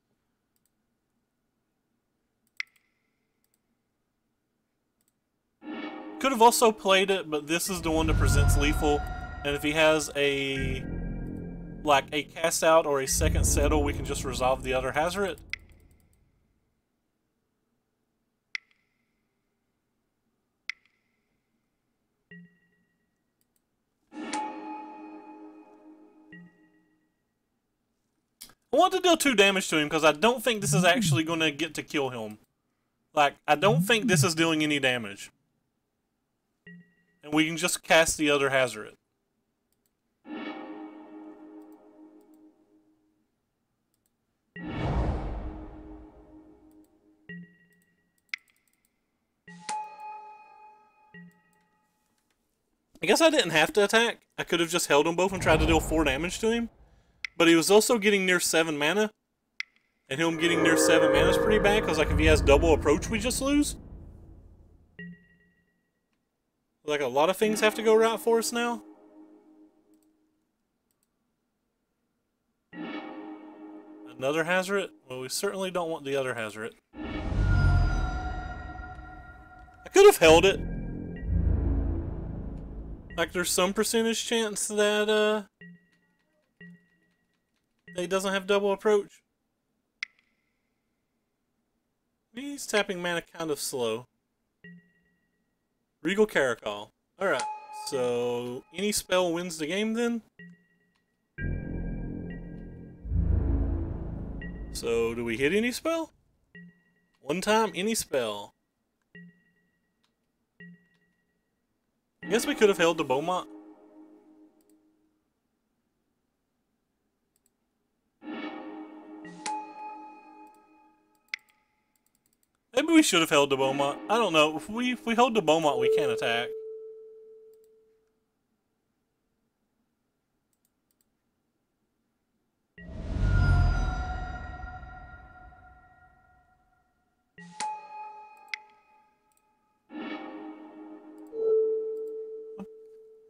Speaker 1: Could have also played it, but this is the one that presents lethal. And if he has a... like a cast out or a second settle, we can just resolve the other Hazret. I want to deal 2 damage to him because I don't think this is actually going to get to kill him. Like, I don't think this is doing any damage. And we can just cast the other Hazret. I guess I didn't have to attack. I could have just held them both and tried to deal 4 damage to him. But he was also getting near 7 mana. And him getting near 7 mana is pretty bad, because like if he has double approach, we just lose. Like a lot of things have to go right for us now. Another Hazret? Well, we certainly don't want the other Hazret. I could have held it. Like there's some percentage chance that he doesn't have double approach. He's tapping mana kind of slow. Regal Caracol. Alright, so any spell wins the game then? So do we hit any spell? One time, any spell. I guess we could have held the Beaumont. Maybe we should have held the Beaumont. I don't know. If we hold the Beaumont, we can't attack.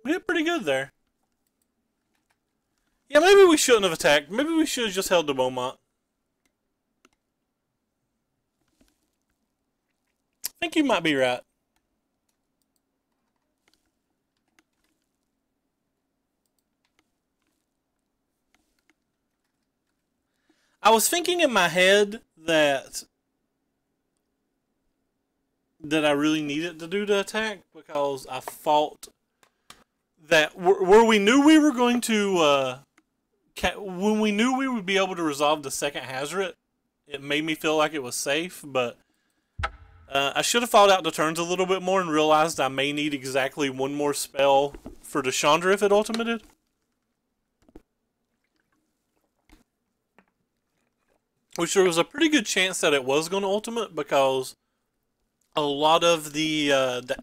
Speaker 1: We did pretty good there. Yeah, maybe we shouldn't have attacked. Maybe we should have just held the Beaumont. I think you might be right. I was thinking in my head that I really needed to do the attack because I thought that where we knew we were going to when we knew we would be able to resolve the second Hazret, it made me feel like it was safe, but I should have thought out the turns a little bit more and realized I may need exactly one more spell for the Chandra if it ultimated. Which there was a pretty good chance that it was going to ultimate because a lot of the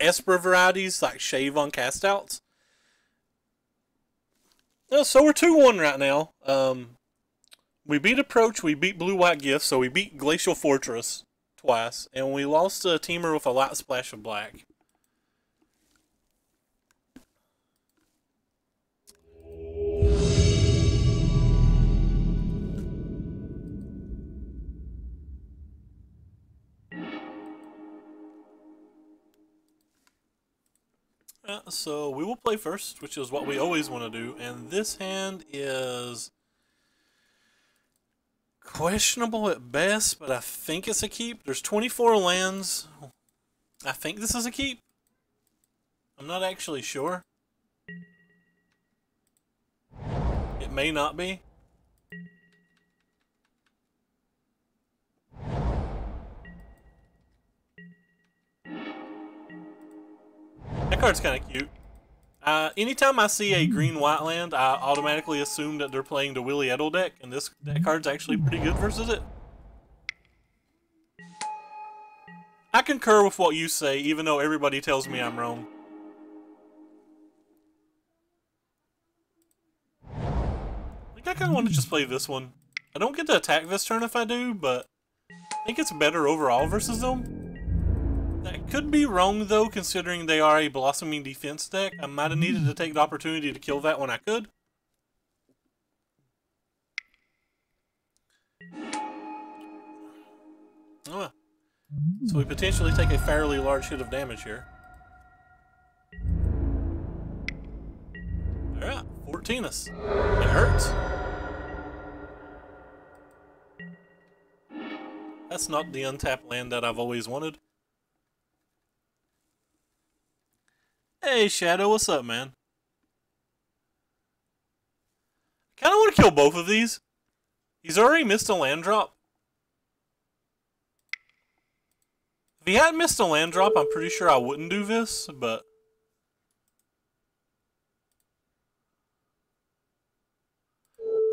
Speaker 1: Esper varieties like shave on castouts. So we're 2-1 right now. We beat Approach, we beat Blue-White Gift, so we beat Glacial Fortress twice, and we lost to a teamer with a Light Splash of Black. So we will play first, which is what we always want to do, and this hand is questionable at best, but I think it's a keep. There's 24 lands. I think this is a keep. I'm not actually sure. It may not be. That card's kind of cute. Anytime I see a green-white land, I automatically assume that they're playing the Willy Edel deck, and that card's actually pretty good versus it. I concur with what you say, even though everybody tells me I'm wrong. I think I kind of want to just play this one. I don't get to attack this turn if I do, but I think it's better overall versus them. That could be wrong, though, considering they are a Blossoming Defense deck. I might have needed to take the opportunity to kill that when I could. Oh. So we potentially take a fairly large hit of damage here. Alright, 14-us. It hurts. That's not the untapped land that I've always wanted. Hey, Shadow, what's up, man? I kind of want to kill both of these. He's already missed a land drop. If he hadn't missed a land drop, I'm pretty sure I wouldn't do this, but...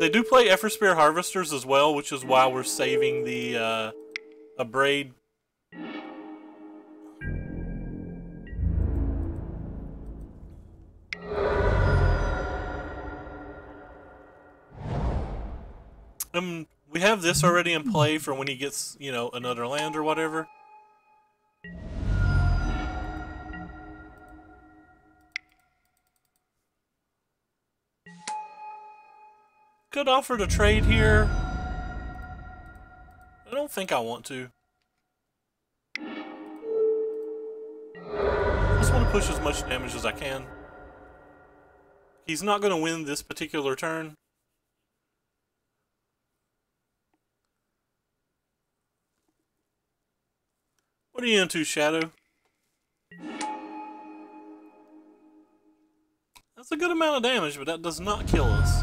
Speaker 1: They do play Everspear Harvesters as well, which is why we're saving the Abrade. We have this already in play for when he gets, you know, another land or whatever. Could offer to trade here. I don't think I want to. I just want to push as much damage as I can. He's not going to win this particular turn. What are you into, Shadow? That's a good amount of damage, but that does not kill us.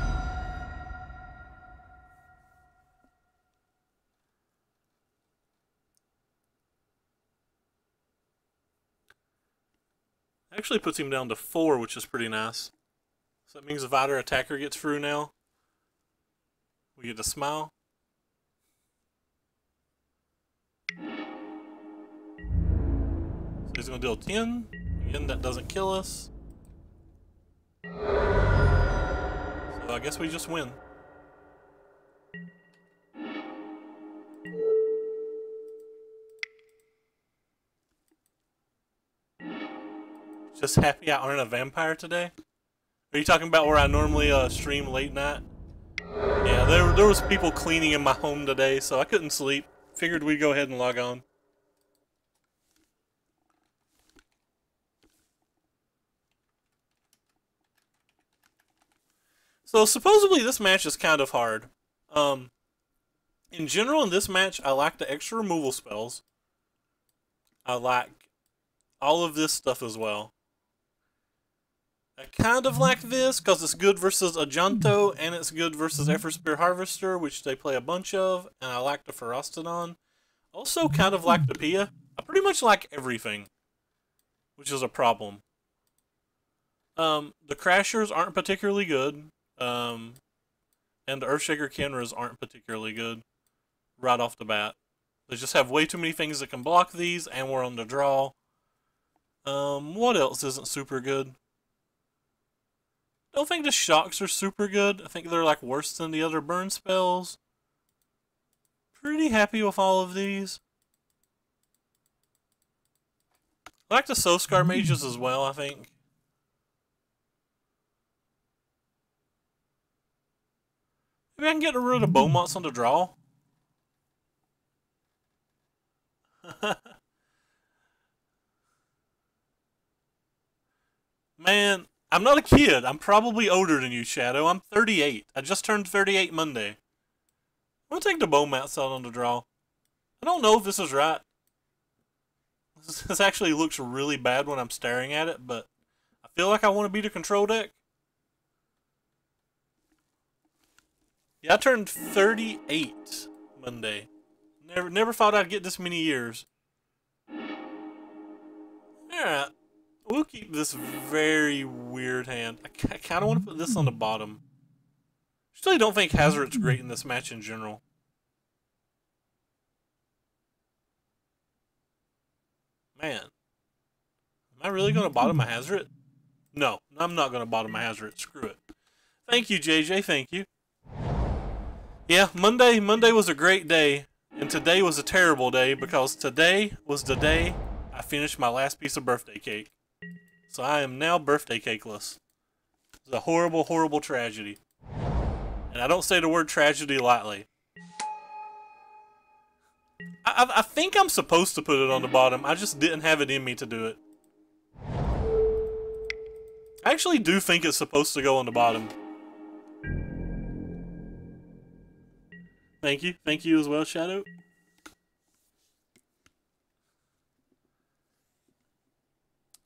Speaker 1: Actually puts him down to 4, which is pretty nice. So that means if either attacker gets through now, we get to smile. So he's going to deal 10. Again, that doesn't kill us. So I guess we just win. Just happy I aren't a vampire today. Are you talking about where I normally stream late night? Yeah, there was people cleaning in my home today, so I couldn't sleep. Figured we'd go ahead and log on. So supposedly this match is kind of hard. In general, in this match, I like the extra removal spells. I like all of this stuff as well. I kind of like this because it's good versus Ajanto and it's good versus Effort Spear Harvester, which they play a bunch of, and I like the Ferostodon. Also kind of like the Pia. I pretty much like everything, which is a problem. The Crashers aren't particularly good, and the Earthshaker Kenras aren't particularly good right off the bat. They just have way too many things that can block these, and we're on the draw. What else isn't super good? Don't think the shocks are super good. I think they're like worse than the other burn spells. Pretty happy with all of these. I like the Soskar mages as well, I think. Maybe I can get rid of Beaumonts on the draw. Man, I'm not a kid. I'm probably older than you, Shadow. I'm 38. I just turned 38 Monday. I'm gonna take the Beaumonts out on the draw. I don't know if this is right. This actually looks really bad when I'm staring at it, but I feel like I want to beat a control deck. Yeah, I turned 38 Monday. Never thought I'd get this many years. Alright. We'll keep this very weird hand. I kind of want to put this on the bottom. Still don't think Hazard's great in this match in general. Man. Am I really going to bottom a Hazard? No, I'm not going to bottom a Hazard. Screw it. Thank you, JJ. Thank you. Yeah, Monday was a great day. And today was a terrible day because today was the day I finished my last piece of birthday cake. So I am now birthday cakeless. It's a horrible, horrible tragedy. And I don't say the word tragedy lightly. I think I'm supposed to put it on the bottom. I just didn't have it in me to do it. I actually do think it's supposed to go on the bottom. Thank you. Thank you as well, Shadow.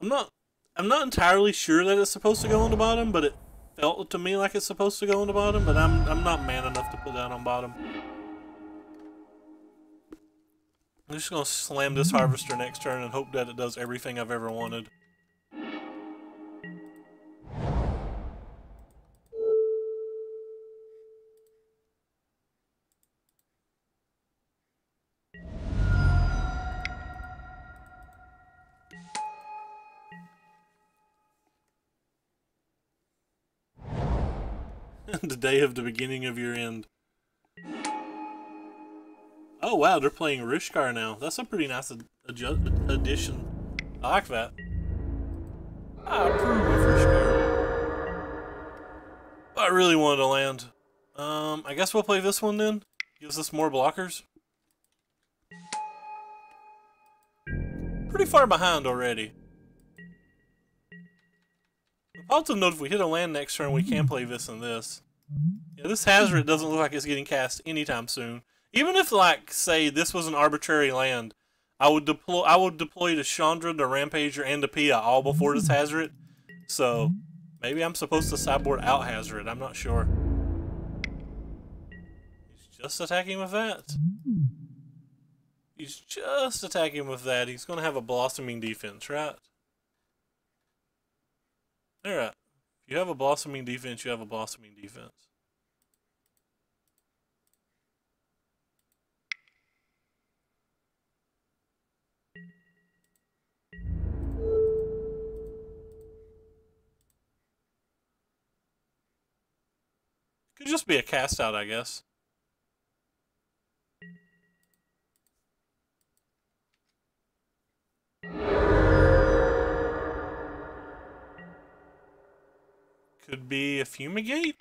Speaker 1: I'm not entirely sure that it's supposed to go on the bottom, but it felt to me like it's supposed to go on the bottom, but I'm not man enough to put that on bottom. I'm just gonna slam this harvester next turn and hope that it does everything I've ever wanted. The day of the beginning of your end. Oh wow, they're playing Rishkar now. That's a pretty nice addition. I like that. I approve of Rishkar. I really wanted to land. I guess we'll play this one then. Gives us more blockers. Pretty far behind already. Also note if we hit a land next turn, we can play this and this. Yeah, this Hazard doesn't look like it's getting cast anytime soon. Even if, like, say this was an arbitrary land, I would deploy the Chandra, the Rampager, and the Pia all before this Hazard. So maybe I'm supposed to sideboard out Hazard. I'm not sure. He's just attacking with that. He's just attacking with that. He's going to have a blossoming defense, right? Alright. If you have a blossoming defense, you have a blossoming defense. Could just be a cast out, I guess. Could a Fumigate?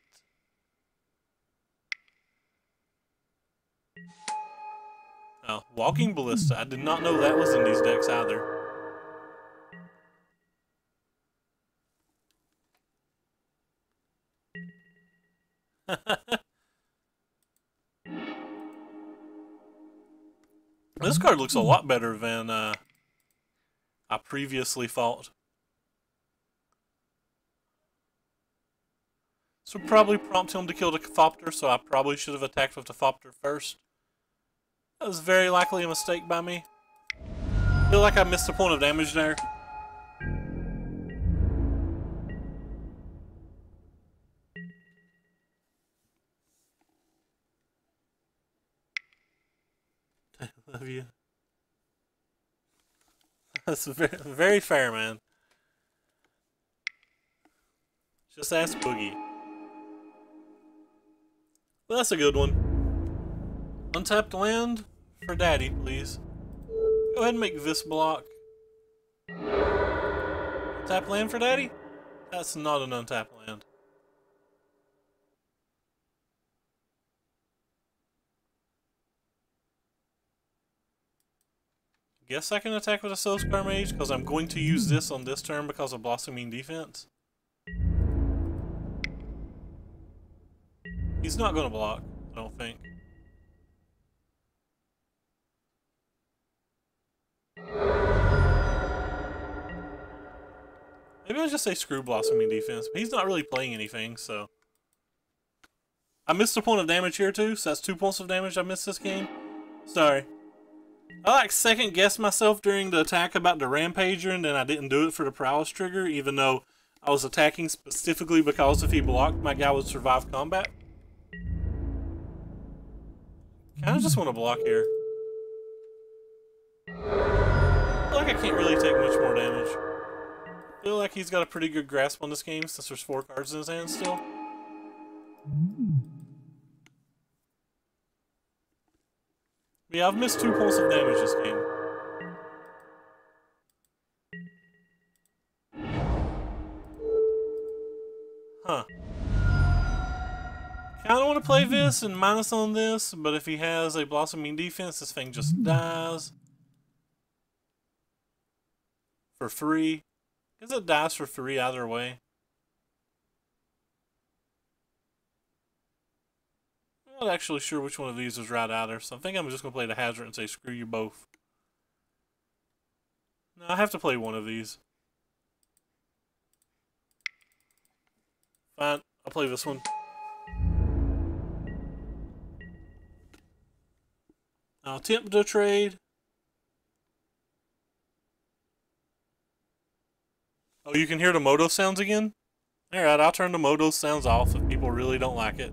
Speaker 1: Oh, Walking Ballista. I did not know that was in these decks either. This card looks a lot better than I previously thought. This would probably prompt him to kill the Thopter, so I probably should have attacked with the Thopter first. That was very likely a mistake by me. I feel like I missed a point of damage there. I love you. That's very, very fair, man. Just ask Boogie. Well, that's a good one. Untapped land for Daddy, please. Go ahead and make this block. Untapped land for Daddy? That's not an untapped land. Guess I can attack with a Soulscar Mage, because I'm going to use this on this turn because of Blossoming Defense. He's not going to block, I don't think. Maybe I'll just say screw Blossoming Defense, but he's not really playing anything, so... I missed a point of damage here too, so that's 2 points of damage I missed this game. Sorry. I like second guessed myself during the attack about the Rampager, and then I didn't do it for the Prowess trigger, even though I was attacking specifically because if he blocked, my guy would survive combat. Kinda just want to block here. I feel like I can't really take much more damage. I feel like he's got a pretty good grasp on this game since there's 4 cards in his hand still. But yeah, I've missed 2 points of damage this game. Huh. Kinda want to play this and minus on this, but if he has a Blossoming Defense, this thing just dies. For free. Because it dies for free either way. I'm not actually sure which one of these is right either, so I think I'm just going to play the Hazard and say screw you both. No, I have to play one of these. Fine, I'll play this one. I'll attempt to trade. Oh, you can hear the Moto sounds again? Alright, I'll turn the Moto sounds off if people really don't like it.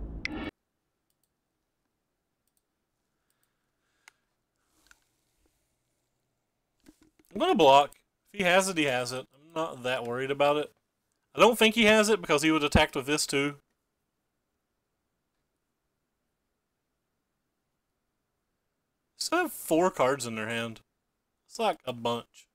Speaker 1: I'm gonna block. If he has it, he has it. I'm not that worried about it. I don't think he has it because he would attack with this too. Still have 4 cards in their hand. It's like a bunch.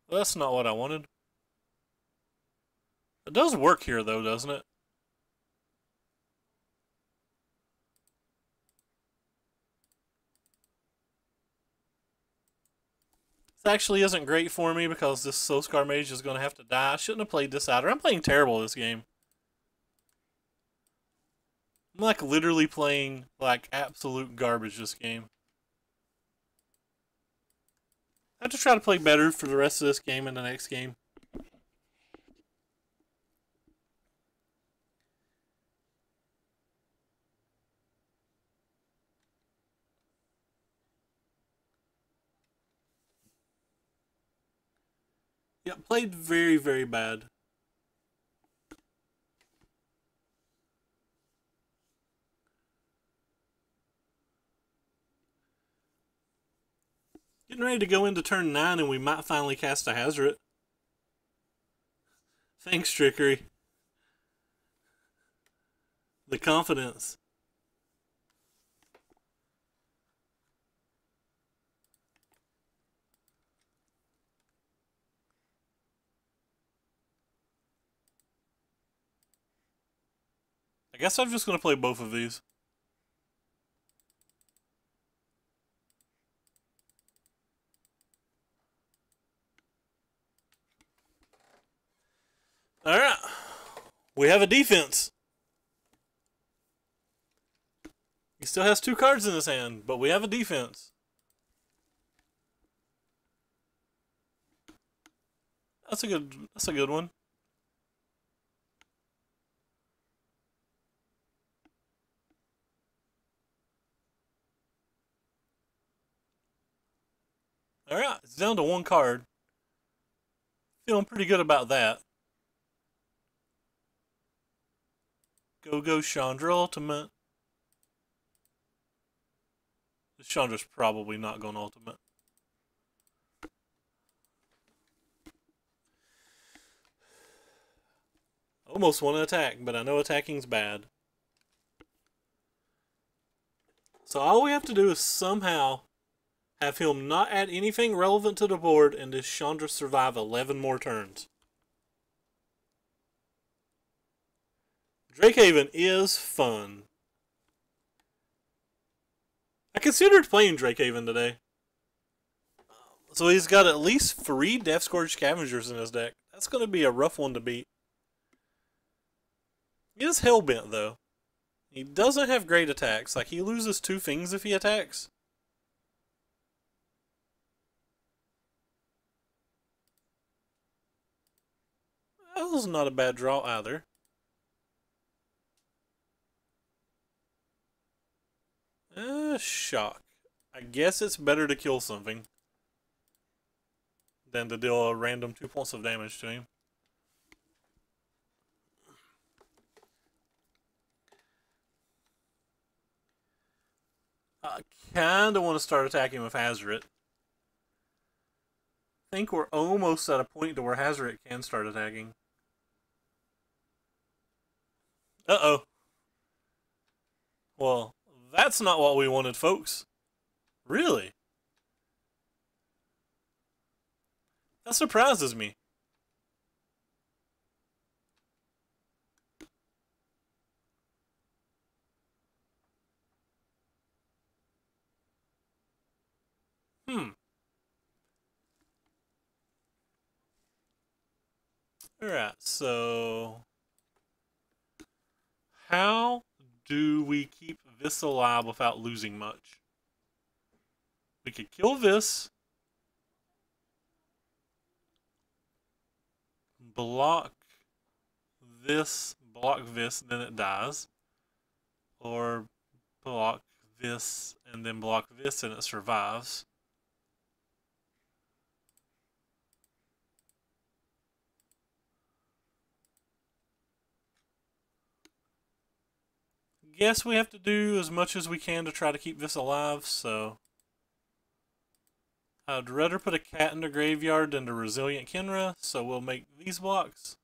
Speaker 1: Well, that's not what I wanted. It does work here though, doesn't it? This actually isn't great for me because this Soulscar Mage is going to have to die. I shouldn't have played this out, or I'm playing terrible this game. I'm like literally playing like absolute garbage this game. I have to try to play better for the rest of this game and the next game. Yeah, played very, very bad. Getting ready to go into turn 9 and we might finally cast a Hazard. Thanks, Trickery. The confidence. guess I'm just going to play both of these. Alright. We have a defense. He still has 2 cards in his hand, but we have a defense. That's a good one. Alright, it's down to 1 card. Feeling pretty good about that. Go Chandra Ultimate. Chandra's probably not going Ultimate. Almost want to attack, but I know attacking's bad. So all we have to do is somehow have him not add anything relevant to the board, and this Chandra survive 11 more turns. Drakehaven is fun. I considered playing Drakehaven today. So he's got at least 3 Death Scourge Scavengers in his deck. That's going to be a rough one to beat. He is Hellbent, though. He doesn't have great attacks. Like, he loses 2 things if he attacks. That was not a bad draw either. Shock. I guess it's better to kill something than to deal a random 2 points of damage to him. I kinda want to start attacking with Hazoret. I think we're almost at a point to where Hazoret can start attacking. Uh-oh. Well, that's not what we wanted, folks. Really? That surprises me. Alright, so how do we keep this alive without losing much? We could kill this, block this, then it dies. Or block this, and then block this, and it survives. Guess we have to do as much as we can to try to keep this alive, so I'd rather put a cat in the graveyard than the Resilient Kenra, so we'll make these blocks.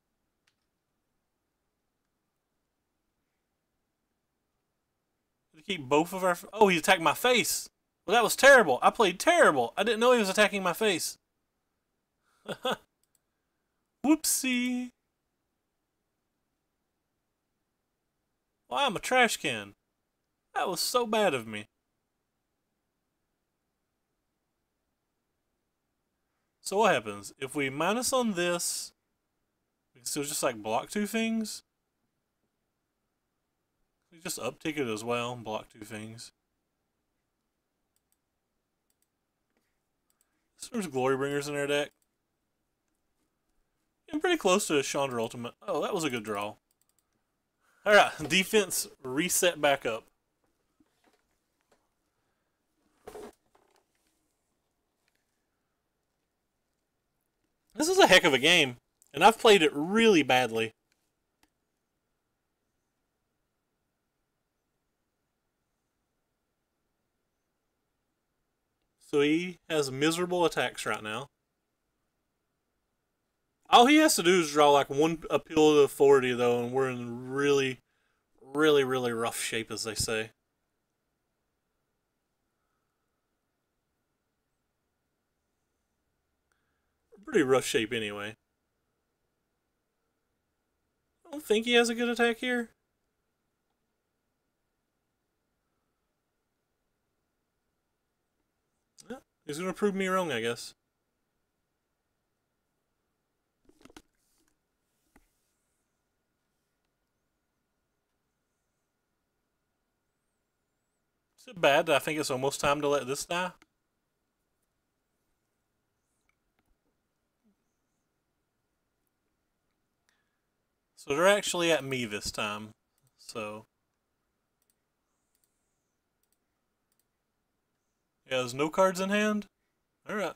Speaker 1: To keep both of our... Oh, he attacked my face! Well, that was terrible. I played terrible. I didn't know he was attacking my face. Whoopsie. Well, I'm a trash can. That was so bad of me. So what happens? If we minus on this, we can still just like block 2 things. We just uptick it as well and block 2 things. So there's Glorybringers in our deck. Getting pretty close to a Chandra Ultimate. Oh, that was a good draw. Alright, defense reset back up. This is a heck of a game, and I've played it really badly. So he has miserable attacks right now. All he has to do is draw like 1 appeal to authority, though, and we're in really rough shape, as they say. Pretty rough shape anyway. I don't think he has a good attack here. He's gonna prove me wrong, I guess. Is it bad that I think it's almost time to let this die? So they're actually at me this time. So yeah, there's no cards in hand. All right.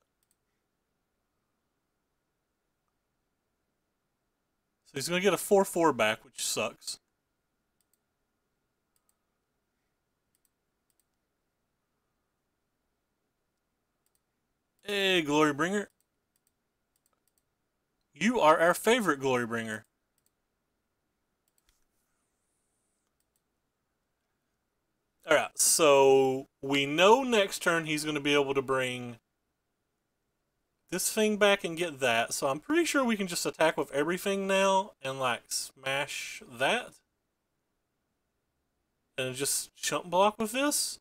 Speaker 1: So he's gonna get a 4/4 back, which sucks. Hey, Glorybringer. You are our favorite Glorybringer. Alright, so we know next turn he's going to be able to bring this thing back and get that. So I'm pretty sure we can just attack with everything now and like smash that. And just chump block with this.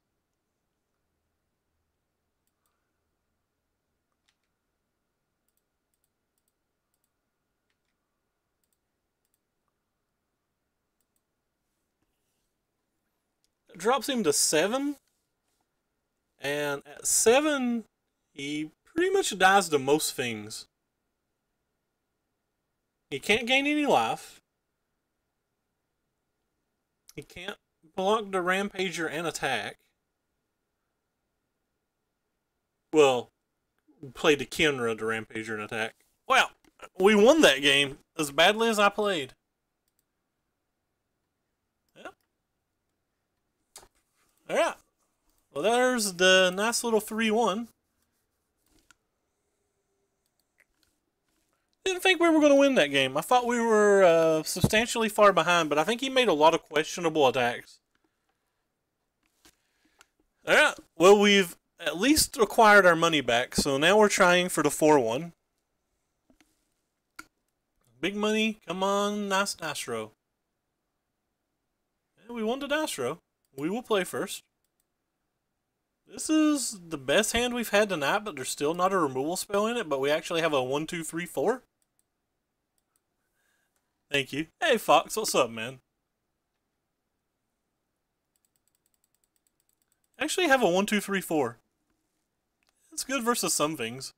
Speaker 1: It drops him to 7. And at 7, he pretty much dies to most things. He can't gain any life. He can't block the Rampager and attack. Well, play the Kenra to Rampager and attack. Well, we won that game as badly as I played. Yep. Alright. Well, there's the nice little 3-1. Didn't think we were going to win that game. I thought we were substantially far behind, but I think he made a lot of questionable attacks. Alright, well, we've at least acquired our money back, so now we're trying for the 4-1. Big money, come on, nice Astro. Yeah, we won the Astro. We will play first. This is the best hand we've had tonight, but there's still not a removal spell in it, but we actually have a 1, 2, 3, 4. Thank you. Hey, Fox, what's up, man? Actually have a 1, 2, 3, 4. It's good versus some things.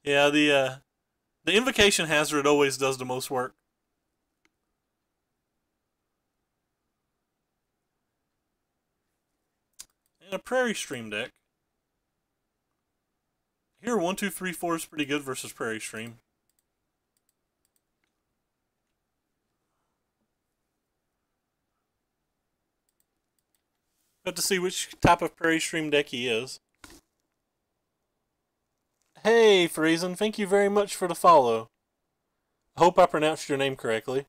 Speaker 1: Yeah, the Invocation Hazard always does the most work. And a Prairie Stream deck. Here, 1, 2, 3, 4 is pretty good versus Prairie Stream. Have to see which type of Prairie Stream deck he is. Hey, Friesen, thank you very much for the follow. I hope I pronounced your name correctly.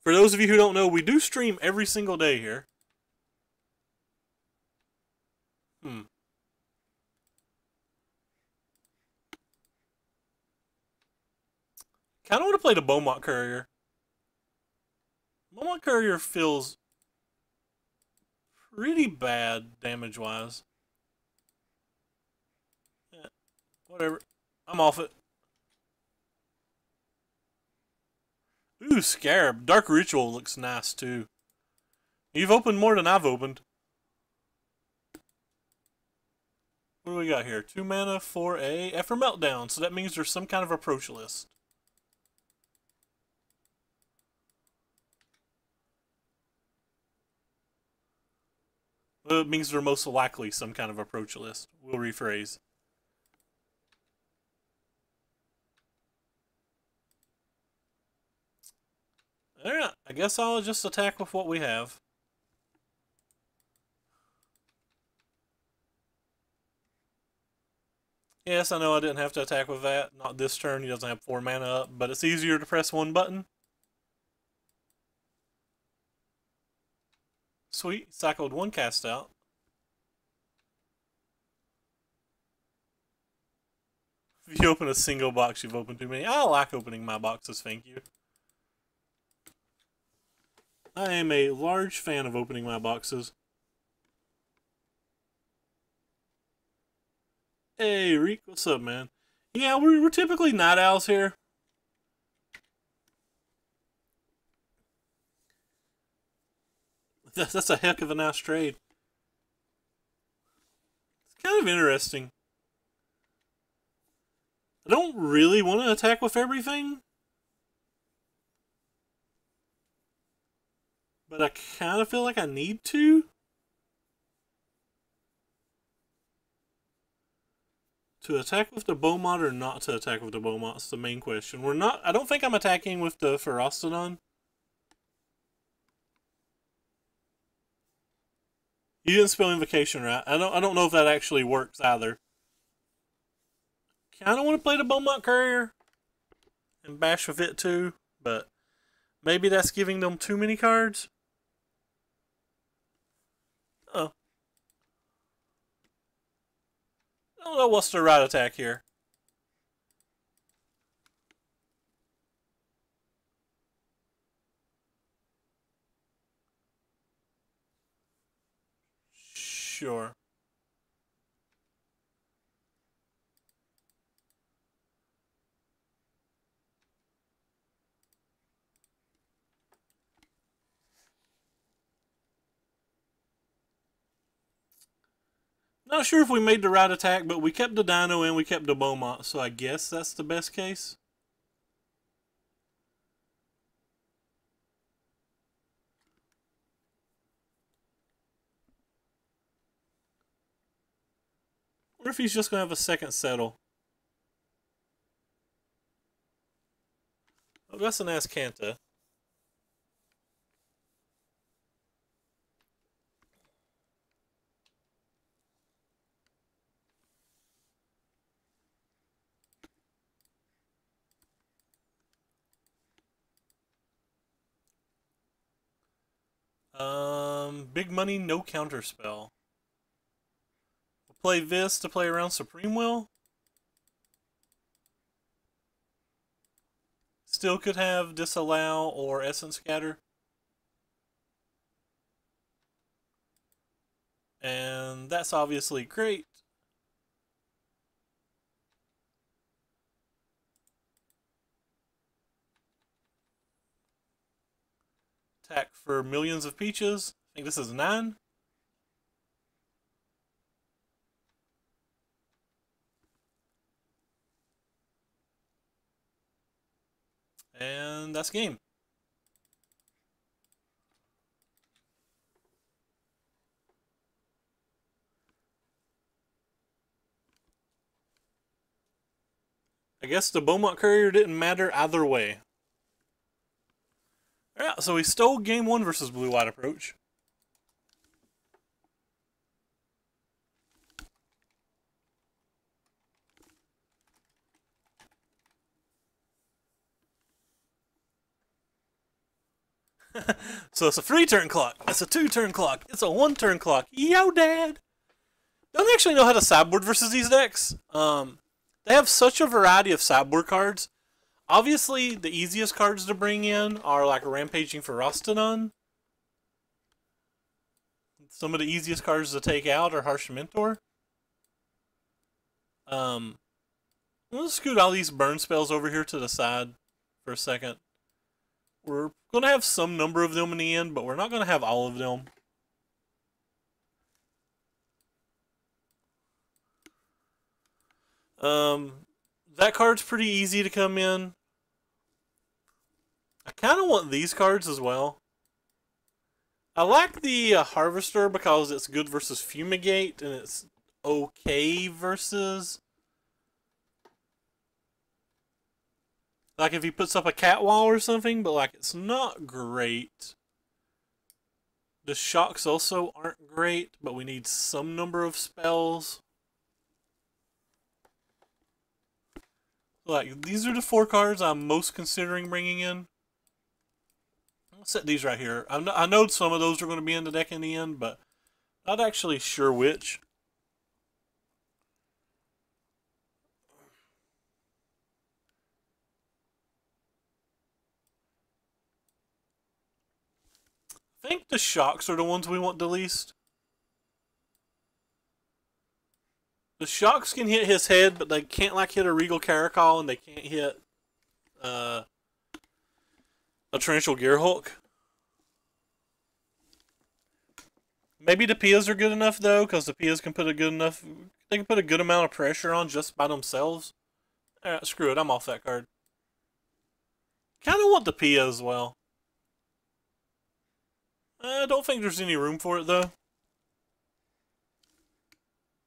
Speaker 1: For those of you who don't know, we do stream every single day here. Kinda want to play the Beaumont Courier. Beaumont Courier feels pretty bad damage-wise. Yeah, whatever. I'm off it. Ooh, Scarab. Dark Ritual looks nice, too. You've opened more than I've opened. What do we got here? 2 mana for a Effer Meltdown, so that means there's some kind of approach list. Well, it means they're most likely some kind of approach list. We'll rephrase. Alright, I guess I'll just attack with what we have. Yes, I know I didn't have to attack with that. Not this turn, he doesn't have 4 mana up, but it's easier to press one button. Sweet, cycled 1 cast out. If you open a single box, you've opened too many. I like opening my boxes, thank you. I am a large fan of opening my boxes. Hey, Reek, what's up, man? Yeah, we're typically night owls here. That's a heck of a nice trade. It's kind of interesting. I don't really want to attack with everything, but I kind of feel like I need to. To attack with the Beaumont or not to attack with the Beaumont is the main question. We're not. I don't think I'm attacking with the Ferostodon. You didn't spell invocation right. I don't know if that actually works either. Kind of want to play the Beaumont Courier and bash with it too, but maybe that's giving them too many cards. Oh, I don't know what's the right attack here. Sure. Not sure if we made the right attack, but we kept the Dino and we kept the Beaumont, so I guess that's the best case. Or if he's just going to have a second settle. Oh, that's an Ascanta. Big money, no counterspell. We'll play this to play around Supreme Will. Still could have Disallow or Essence Scatter. And that's obviously great. Attack for millions of peaches. I think this is 9. And that's game. I guess the Beaumont Courier didn't matter either way. Alright, so we stole game 1 versus Blue-White Approach. So it's a 3-turn clock. It's a 2-turn clock. It's a 1-turn clock. Yo, Dad! Don't actually know how to sideboard versus these decks. They have such a variety of sideboard cards. Obviously, the easiest cards to bring in are like Rampaging Ferostodon. Some of the easiest cards to take out are Harsh Mentor. We'll scoot all these burn spells over here to the side for a second. We're going to have some number of them in the end, but we're not going to have all of them. That card's pretty easy to come in. I kind of want these cards as well. I like the Harvester because it's good versus Fumigate, and it's okay versus... like if he puts up a cat wall or something, but like it's not great. The shocks also aren't great, but we need some number of spells. Like, these are the 4 cards I'm most considering bringing in. I'll set these right here. I know some of those are going to be in the deck in the end, but not actually sure which. I think the shocks are the ones we want the least. The shocks can hit his head, but they can't like hit a Regal Caracol, and they can't hit a Torrential Gearhulk. Maybe the Pias are good enough though, because the Pias can put a good enough. They can put a good amount of pressure on just by themselves. Alright, screw it. I'm off that card. Kind of want the Pia as well. I don't think there's any room for it though.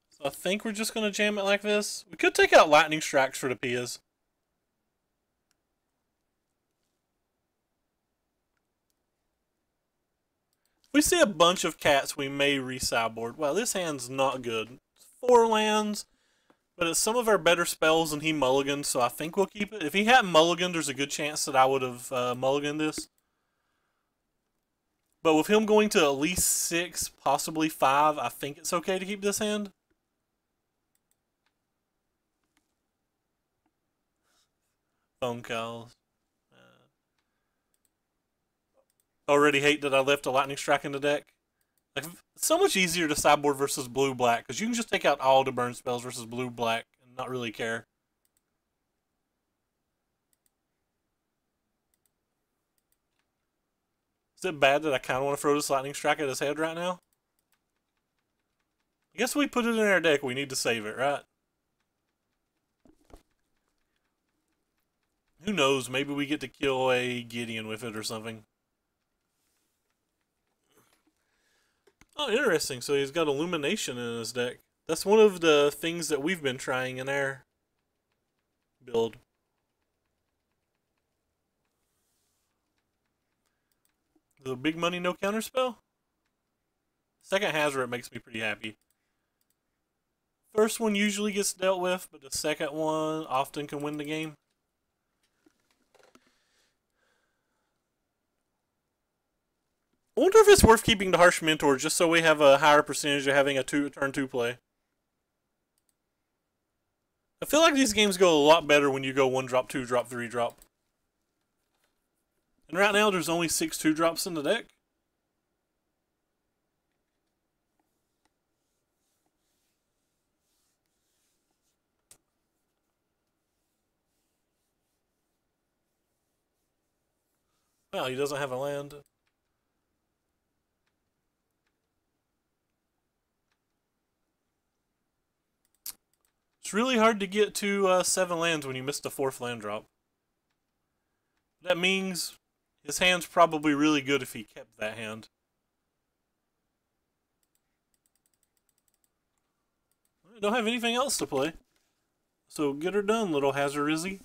Speaker 1: So I think we're just going to jam it like this. We could take out Lightning Strikes for the Pias. If we see a bunch of cats, we may re-sideboard. Well, this hand's not good. It's 4 lands, but it's some of our better spells, and he mulliganed, so I think we'll keep it. If he hadn't mulliganed, there's a good chance that I would have mulliganed this. But with him going to at least 6, possibly 5, I think it's okay to keep this hand. Phone calls. Already hate that I left a Lightning Strike in the deck. Like, it's so much easier to sideboard versus blue-black, because you can just take out all the burn spells versus blue-black and not really care. Is it bad that I kind of want to throw this Lightning Strike at his head right now? I guess we put it in our deck. We need to save it, right? Who knows? Maybe we get to kill a Gideon with it or something. Oh, interesting. So he's got Illumination in his deck. That's one of the things that we've been trying in our build. The big money, no counterspell? Second Hazard makes me pretty happy. First one usually gets dealt with, but the second one often can win the game. I wonder if it's worth keeping the Harsh Mentor just so we have a higher percentage of having a turn 2 play. I feel like these games go a lot better when you go 1 drop, 2 drop, 3 drop. And right now there's only 6 2-drops in the deck. Well, he doesn't have a land. It's really hard to get to 7 lands when you miss the 4th land drop. That means his hand's probably really good if he kept that hand. I don't have anything else to play. So get her done, little Hazarizzi.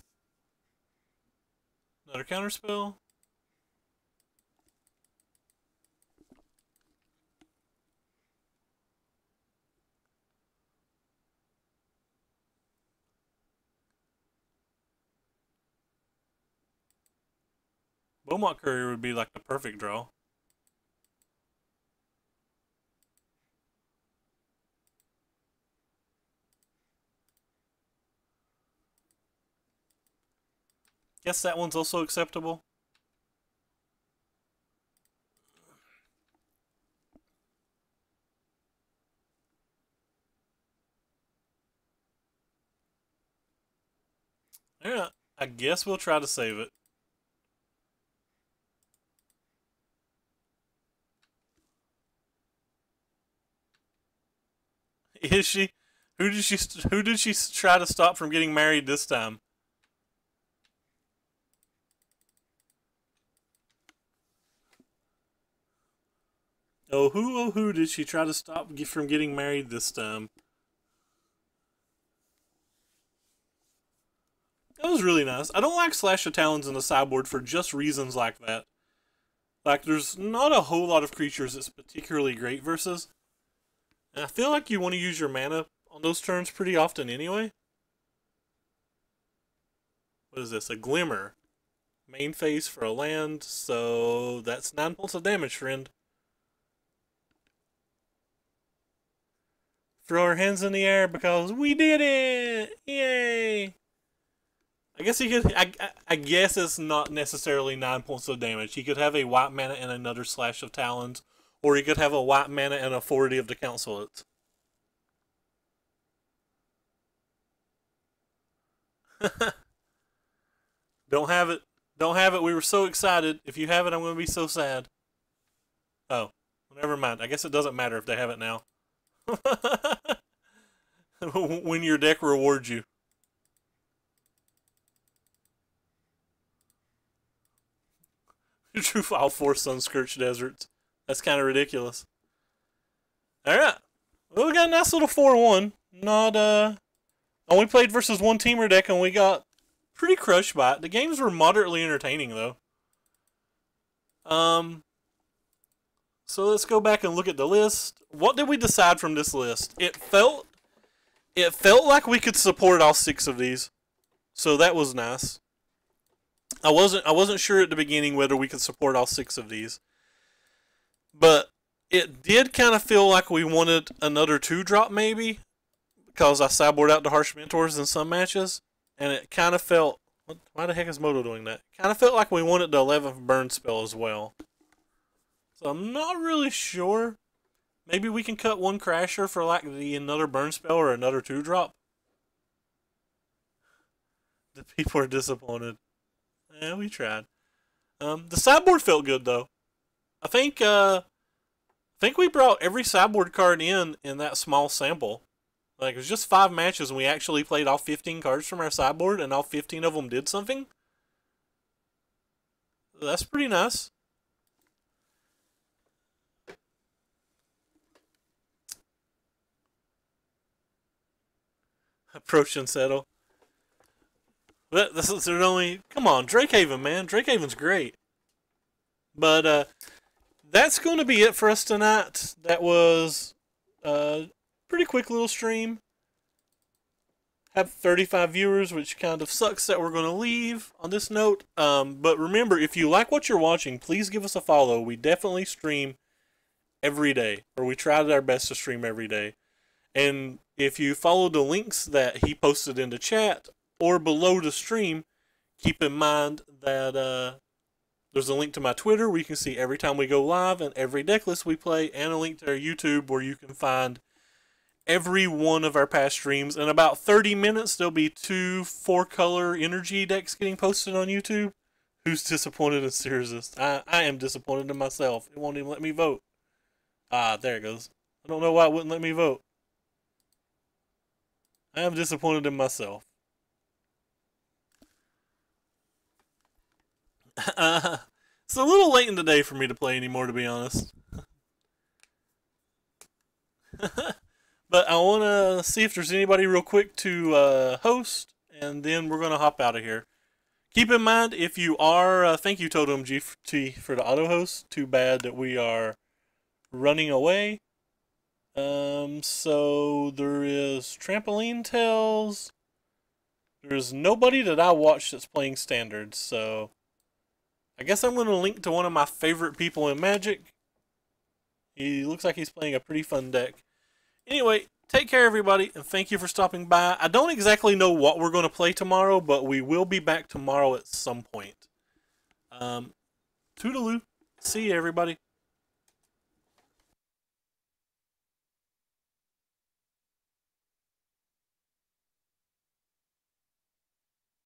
Speaker 1: Another counterspell. Beaumont Courier would be like the perfect draw. Guess that one's also acceptable. Yeah, I guess we'll try to save it. Is she? Who did she try to stop from getting married this time? Oh who did she try to stop from getting married this time? That was really nice. I don't like Slash of Talons in the sideboard for just reasons like that. Like, there's not a whole lot of creatures it's particularly great versus. And I feel like you want to use your mana on those turns pretty often anyway. What is this? A Glimmer. Main phase for a land, so that's 9 points of damage, friend. Throw our hands in the air because we did it! Yay! I guess he could. I guess it's not necessarily 9 points of damage. He could have a white mana and another slash of talons, or he could have a white mana and a 40 of the councilets. Don't have it. Don't have it. We were so excited. If you have it, I'm going to be so sad. Oh, never mind. I guess it doesn't matter if they have it now. When your deck rewards you. True file 4 Sunscorched Deserts. That's kind of ridiculous. Alright. Well, we got a nice little 4-1. Not, only played versus one teamer deck and we got pretty crushed by it. The games were moderately entertaining, though. So let's go back and look at the list. What did we decide from this list? It felt like we could support all 6 of these. So that was nice. I wasn't sure at the beginning whether we could support all 6 of these. But it did kind of feel like we wanted another 2-drop maybe, because I sideboard out the Harsh Mentors in some matches, and it kind of felt, why the heck is Moto doing that? Kind of felt like we wanted the 11th burn spell as well. So I'm not really sure. Maybe we can cut one Crasher for like another burn spell or another 2-drop. The people are disappointed. Yeah, we tried. The sideboard felt good though. I think we brought every sideboard card in that small sample. Like, it was just 5 matches and we actually played all 15 cards from our sideboard and all 15 of them did something. That's pretty nice. Approach and settle. But this is only, come on, Drakehaven, man. Drakehaven's great. But that's going to be it for us tonight. That was a pretty quick little stream. Have 35 viewers, which kind of sucks that we're going to leave on this note. But remember, if you like what you're watching, please give us a follow. We definitely stream every day, or we tried our best to stream every day. And if you follow the links that he posted in the chat or below the stream, keep in mind that there's a link to my Twitter where you can see every time we go live and every deck list we play, and a link to our YouTube where you can find every one of our past streams. In about 30 minutes, there'll be 2 4-color energy decks getting posted on YouTube. Who's disappointed in Sears? I am disappointed in myself. It won't even let me vote. Ah, there it goes. I don't know why it wouldn't let me vote. I am disappointed in myself. It's a little late in the day for me to play anymore, to be honest. But I want to see if there's anybody real quick to host, and then we're going to hop out of here. Keep in mind, if you are, thank you Totem GT for the auto host. Too bad that we are running away. So there is Trampoline Tales. There's nobody that I watch that's playing standards, so I guess I'm going to link to one of my favorite people in Magic. He looks like he's playing a pretty fun deck. Anyway, take care everybody, and thank you for stopping by. I don't exactly know what we're going to play tomorrow, but we will be back tomorrow at some point. Toodaloo. See you everybody.